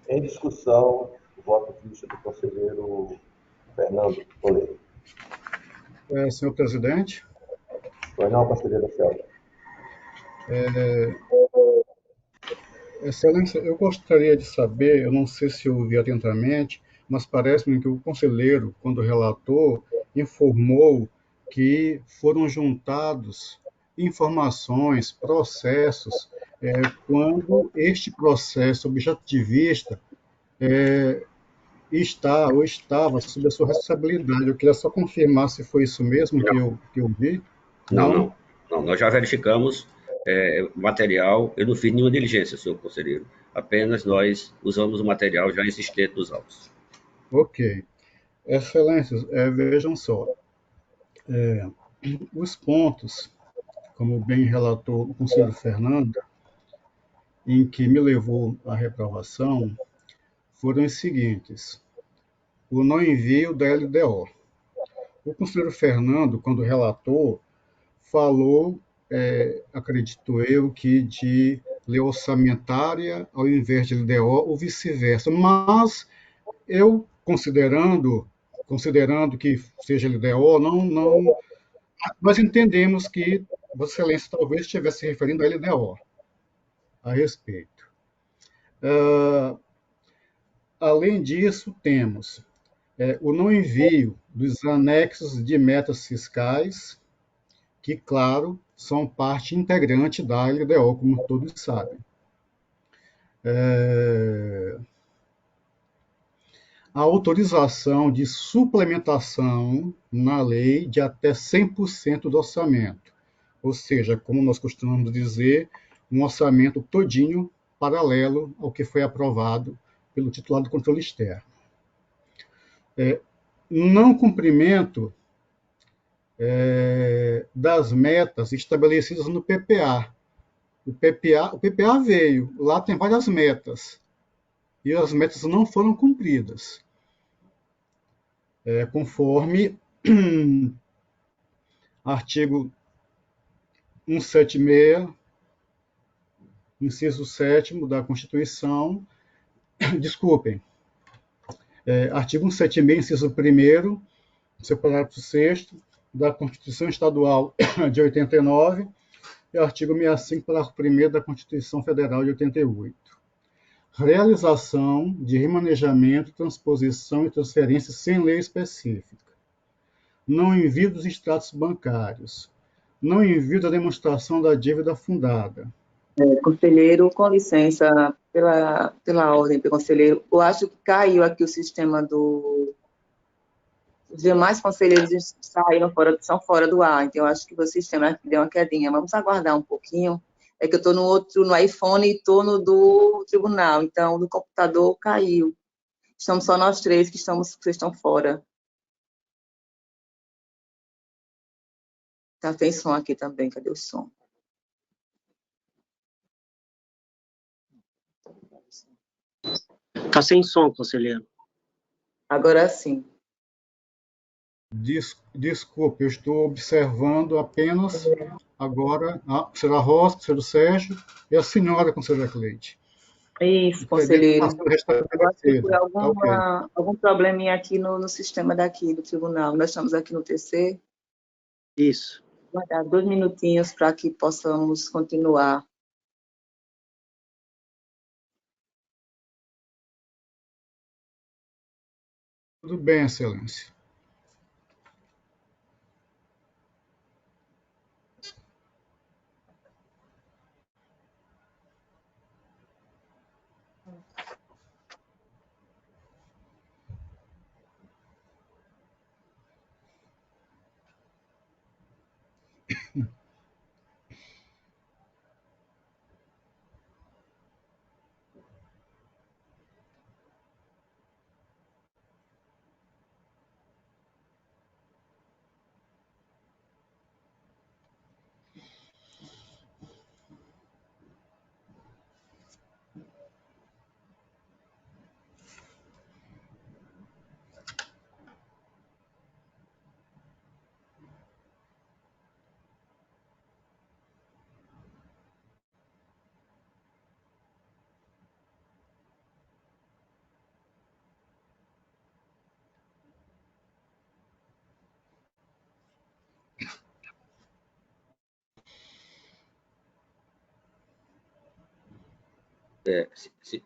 Em discussão, o voto vista do conselheiro Fernando Toledo. Senhor presidente. Pois não, conselheira Célia. Excelência, eu gostaria de saber, eu não sei se eu ouvi atentamente, mas parece-me que o conselheiro, quando relatou, informou que foram juntados informações, processos, quando este processo objetivista está ou estava sob a sua responsabilidade. Eu queria só confirmar se foi isso mesmo que eu vi. Não. Nós já verificamos material. Eu não fiz nenhuma diligência, senhor conselheiro. Apenas nós usamos o material já existente nos autos. Ok. Excelências, vejam só. Os pontos, como bem relatou o conselheiro Fernando, em que me levou à reprovação, foram os seguintes. O não envio da LDO. O conselheiro Fernando, quando relatou, falou, acredito eu, que de lei orçamentária ao invés de LDO ou vice-versa. Mas eu, considerando que seja LDO, não, nós entendemos que Vossa Excelência talvez estivesse se referindo à LDO a respeito. Além disso, temos o não envio dos anexos de metas fiscais, que, claro, são parte integrante da LDO, como todos sabem. A autorização de suplementação na lei de até 100% do orçamento, ou seja, como nós costumamos dizer, um orçamento todinho paralelo ao que foi aprovado pelo titular do controle externo. Não cumprimento das metas estabelecidas no PPA. O PPA veio, lá tem várias metas, e as metas não foram cumpridas. Conforme artigo 176, inciso 7º da Constituição, desculpem, artigo 176, inciso 1º, seu parágrafo 6º, da Constituição Estadual de 89, e artigo 65, parágrafo 1º da Constituição Federal de 88. Realização de remanejamento, transposição e transferência sem lei específica. Não envio dos extratos bancários. Não envio da demonstração da dívida fundada. Conselheiro, com licença, pela ordem, conselheiro, eu acho que caiu aqui o sistema do... Os demais conselheiros são fora do ar, então eu acho que o sistema aqui deu uma quedinha. Vamos aguardar um pouquinho. É que eu estou no iPhone e estou no do tribunal, então no computador caiu. Estamos só nós três que estão fora. Tá, tem som aqui também, cadê o som? Está sem som, conselheiro. Agora sim. Desculpe, eu estou observando apenas agora a conselheira Rosa, conselheiro Sérgio e a senhora conselheira Cleide. Isso, conselheiro. Eu acho que foi algum probleminha aqui no sistema daqui do tribunal. Nós estamos aqui no TC. Isso. Vou dar 2 minutinhos para que possamos continuar. Tudo bem, excelência.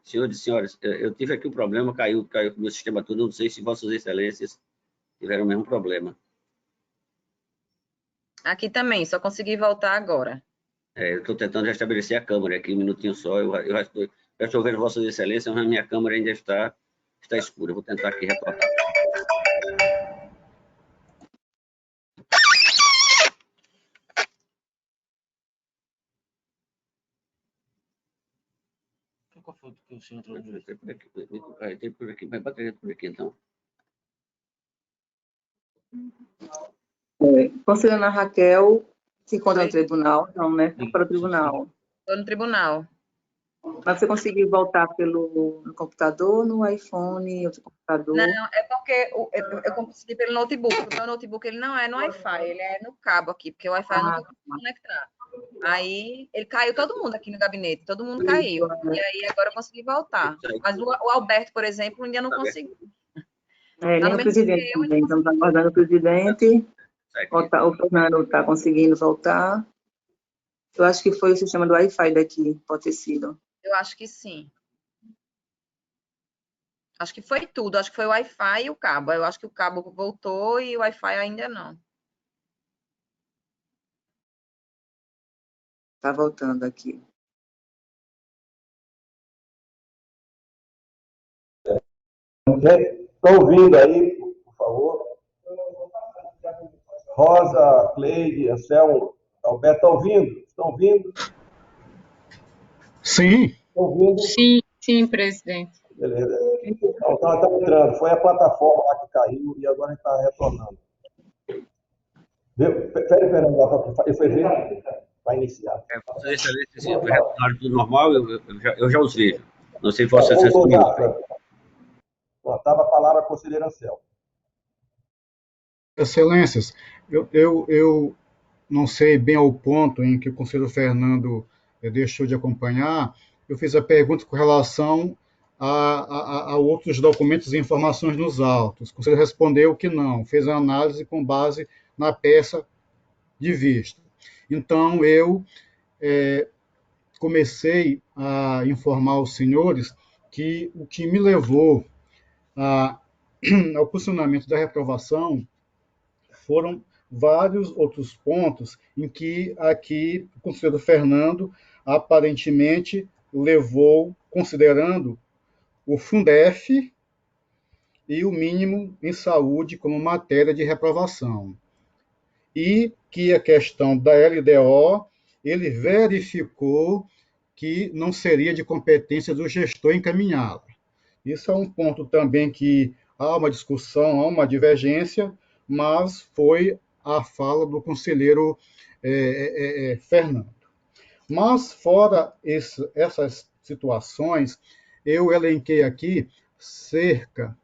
Senhores e senhoras, eu tive aqui um problema, caiu o meu sistema todo, não sei se Vossas Excelências tiveram o mesmo problema. Aqui também, só consegui voltar agora. Eu estou tentando restabelecer a câmera aqui, um minutinho só, eu já estou vendo Vossas Excelências, mas a minha câmera ainda está escura, eu vou tentar aqui retornar. Qual foi que o senhor trouxe? Entrei por aqui, vai bater por aqui, então. Conselheira Raquel se encontra no tribunal, não, né? Foi para o tribunal. Estou no tribunal. Mas você conseguiu voltar no computador, no iPhone, outro computador? Não, é porque eu consegui pelo notebook. O meu notebook ele não é no Wi-Fi, ele é no cabo aqui, porque o Wi-Fi eu não consigo conectar. Aí ele caiu todo mundo aqui no gabinete, todo mundo caiu. E aí agora eu consegui voltar. Mas o Alberto, por exemplo, ainda não conseguiu. Nem o presidente também. Estamos aguardando o presidente. O Fernando está conseguindo voltar. Eu acho que foi o sistema do Wi-Fi daqui, pode ter sido. Eu acho que sim. Acho que foi tudo. Acho que foi o Wi-Fi e o cabo. Eu acho que o cabo voltou e o Wi-Fi ainda não. Está voltando aqui. Estão ouvindo aí, por favor? Rosa, Cleide, Anselmo, Alberto, estão ouvindo? Estão ouvindo? Sim. Estão ouvindo? Sim, presidente. Beleza. Então, está entrando. Foi a plataforma lá que caiu e agora está retornando. Peraí, Fernando, ele foi ver? Vai iniciar. Vossas Excelências, retornaram tudo normal, eu já os vejo. Não sei se Vossas Excelências. Estava a palavra a conselheira Anselmo. Excelências, eu não sei bem ao ponto em que o conselheiro Fernando deixou de acompanhar. Eu fiz a pergunta com relação a outros documentos e informações nos autos. O conselheiro respondeu que não, fez a análise com base na peça de vista. Então, eu comecei a informar os senhores que o que me levou ao posicionamento da reprovação foram vários outros pontos em que aqui o conselheiro Fernando aparentemente levou, considerando o Fundef e o mínimo em saúde como matéria de reprovação. E que a questão da LDO, ele verificou que não seria de competência do gestor encaminhá-la. Isso é um ponto também que há uma discussão, há uma divergência, mas foi a fala do conselheiro Fernando. Mas, fora essas situações, eu elenquei aqui cerca,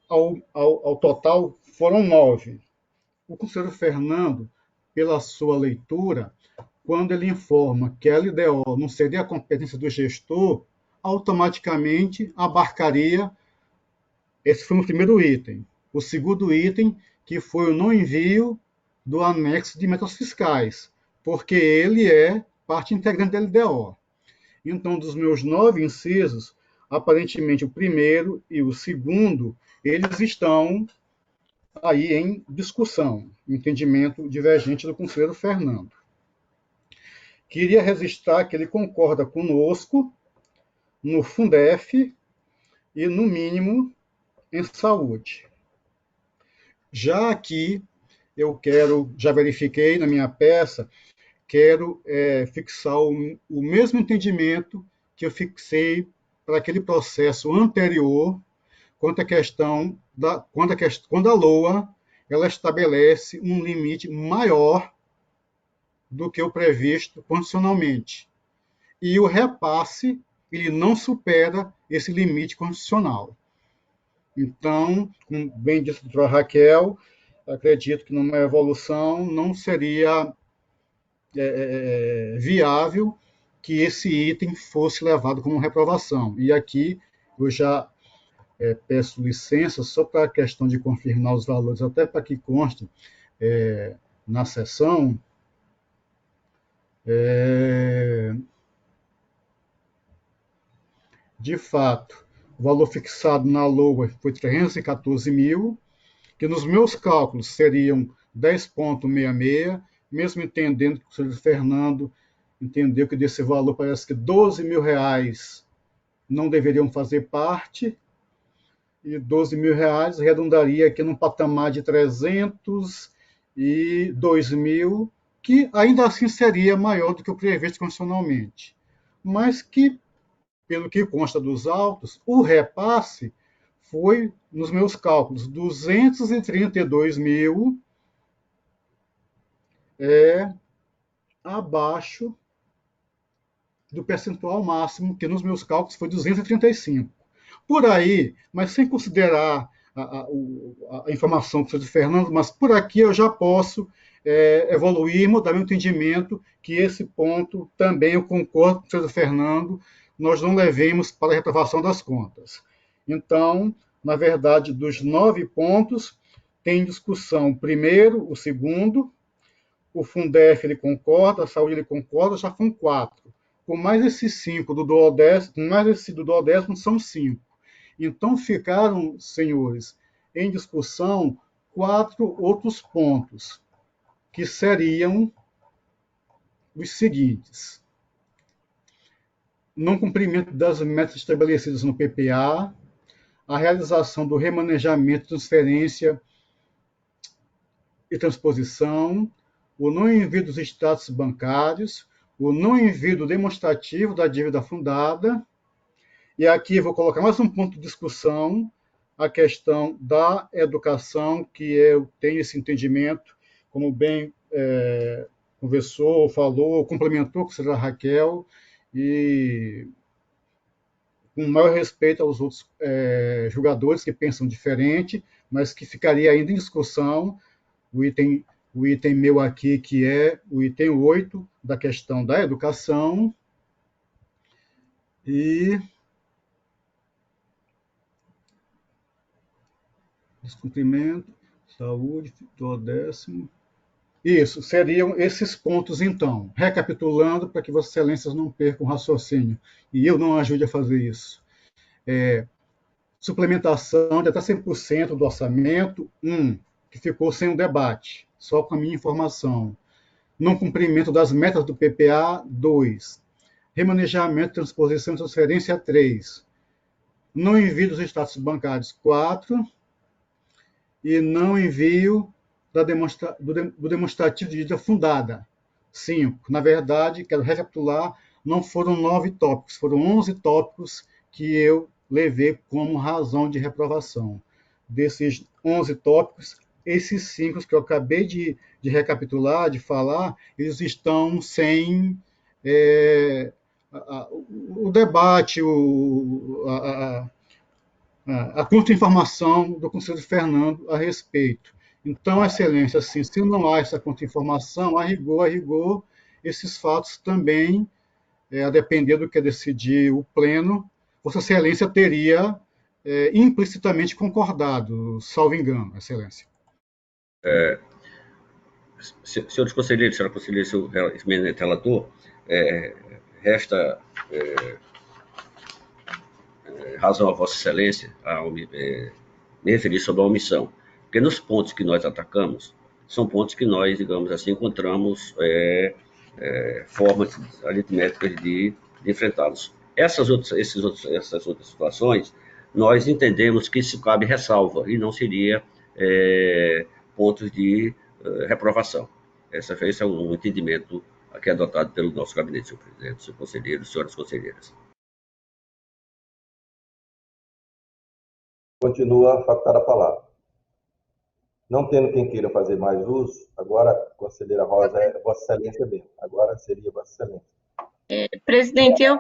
ao total, foram 9. O conselheiro Fernando, pela sua leitura, quando ele informa que a LDO não seria a competência do gestor, automaticamente abarcaria, esse foi o primeiro item. O segundo item, que foi o não envio do anexo de metas fiscais, porque ele é parte integrante da LDO. Então, dos meus 9 incisos, aparentemente o primeiro e o segundo, eles estão aí em discussão, entendimento divergente do conselheiro Fernando. Queria registrar que ele concorda conosco no Fundef e, no mínimo, em saúde. Já aqui, já verifiquei na minha peça, quero fixar o mesmo entendimento que eu fixei para aquele processo anterior, quanto à questão quando a LOA ela estabelece um limite maior do que o previsto constitucionalmente. E o repasse, ele não supera esse limite constitucional. Então, como bem disse a doutora Raquel, acredito que numa evolução não seria viável que esse item fosse levado como reprovação. E aqui eu já peço licença só para a questão de confirmar os valores, até para que conste na sessão. de fato, o valor fixado na LOA foi 314 mil, que nos meus cálculos seriam 10,66, mesmo entendendo que o senhor Fernando entendeu que desse valor parece que 12 mil reais não deveriam fazer parte, e 12 mil reais redundaria aqui num patamar de 302 mil, que ainda assim seria maior do que o previsto constitucionalmente, mas que, pelo que consta dos autos, o repasse foi, nos meus cálculos, 232 mil abaixo do percentual máximo, que nos meus cálculos foi 235. Por aí, mas sem considerar a informação que foi de Fernando, mas por aqui eu já posso evoluir e mudar meu entendimento, que esse ponto também eu concordo com o senhor Fernando, nós não levemos para a reprovação das contas. Então, na verdade, dos 9 pontos, tem discussão primeiro, o segundo, o Fundef ele concorda, a saúde ele concorda, já foram 4. Com mais esses 5 do duodécimo, com mais esse do duodécimo, são 5. Então, ficaram, senhores, em discussão 4 outros pontos, que seriam os seguintes: não cumprimento das metas estabelecidas no PPA, a realização do remanejamento, transferência e transposição, o não envio dos extratos bancários, o não envio demonstrativo da dívida fundada, e aqui vou colocar mais um ponto de discussão, a questão da educação, que eu tenho esse entendimento, como bem conversou, falou, complementou com a senhora Raquel, e com maior respeito aos outros julgadores que pensam diferente, mas que ficaria ainda em discussão o item meu aqui, que é o item 8, da questão da educação, e descumprimento, saúde, duodécimo. Isso, seriam esses pontos, então. Recapitulando, para que Vossas Excelências não percam o raciocínio, e eu não ajude a fazer isso. Suplementação de até 100% do orçamento, que ficou sem um debate, só com a minha informação. Não cumprimento das metas do PPA, 2. Remanejamento, transposição e transferência, 3. Não envio dos status bancários, 4. E não envio do demonstrativo de dívida fundada, 5. Na verdade, quero recapitular, não foram 9 tópicos, foram 11 tópicos que eu levei como razão de reprovação. Desses 11 tópicos, esses 5 que eu acabei de recapitular, de falar, eles estão sem o debate, a contra-informação do conselheiro Fernando a respeito. Então, Excelência, assim, se não há essa contra-informação, a rigor, esses fatos também, a depender do que decidir o pleno, Vossa Excelência teria implicitamente concordado, salvo engano, Excelência. Senhores conselheiros, senhora conselheira, senhor relator, resta razão a Vossa Excelência a me referir sobre a omissão, porque nos pontos que nós atacamos, são pontos que nós, digamos assim, encontramos formas aritméticas de enfrentá-los. Essas outras situações, nós entendemos que isso cabe ressalva e não seria pontos de reprovação. Esse é um entendimento aqui adotado pelo nosso gabinete, senhor presidente, senhor conselheiro, senhoras conselheiras. Continua facultada a palavra. Não tendo quem queira fazer mais uso, agora, conselheira Rosa, Vossa Excelência mesmo. Agora seria Vossa Excelência. Presidente, eu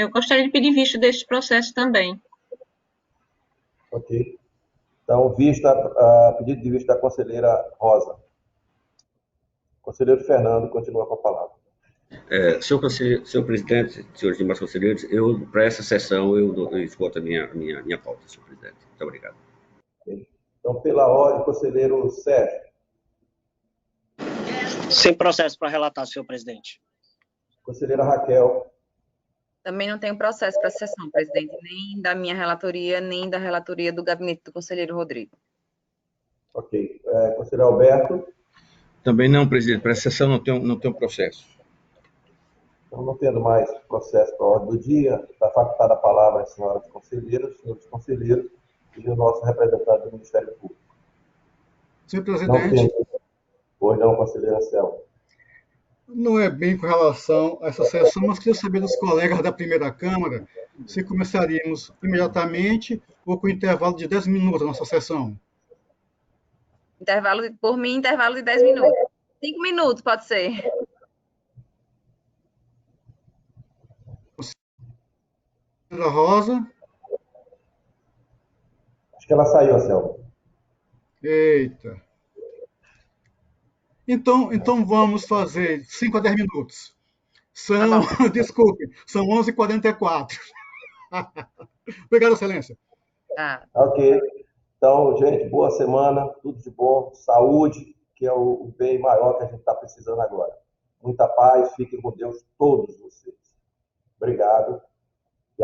gostaria de pedir vista deste processo também. Ok. Então, pedido de vista da conselheira Rosa. Conselheiro Fernando, continua com a palavra. Senhor presidente, senhores demais conselheiros, para essa sessão, eu esgoto a minha pauta, senhor presidente. Muito obrigado. Okay. Então, pela ordem, conselheiro Sérgio. Sem processo para relatar, senhor presidente. Conselheira Raquel. Também não tenho processo para sessão, presidente, nem da minha relatoria, nem da relatoria do gabinete do conselheiro Rodrigo. Ok. Conselheiro Alberto? Também não, presidente. Para essa sessão não tem processo. Então, não tendo mais processo para a ordem do dia, está facultada a palavra às senhoras conselheiras, senhores conselheiros e o nosso representante do Ministério Público. Senhor presidente. Pois não, conselheira Anselmo. Não é bem com relação a essa sessão, mas queria saber dos colegas da primeira Câmara se começaríamos imediatamente ou com intervalo de 10 minutos a nossa sessão. Por mim, intervalo de 10 minutos. 5 minutos, pode ser. Conselheira Rosa? Acho que ela saiu, Anselmo. Eita. Então vamos fazer 5 a 10 minutos. São, desculpe, são 11h44. Obrigado, Excelência. Ok. Então, gente, boa semana, tudo de bom, saúde, que é o bem maior que a gente está precisando agora. Muita paz, fiquem com Deus todos vocês. Obrigado. E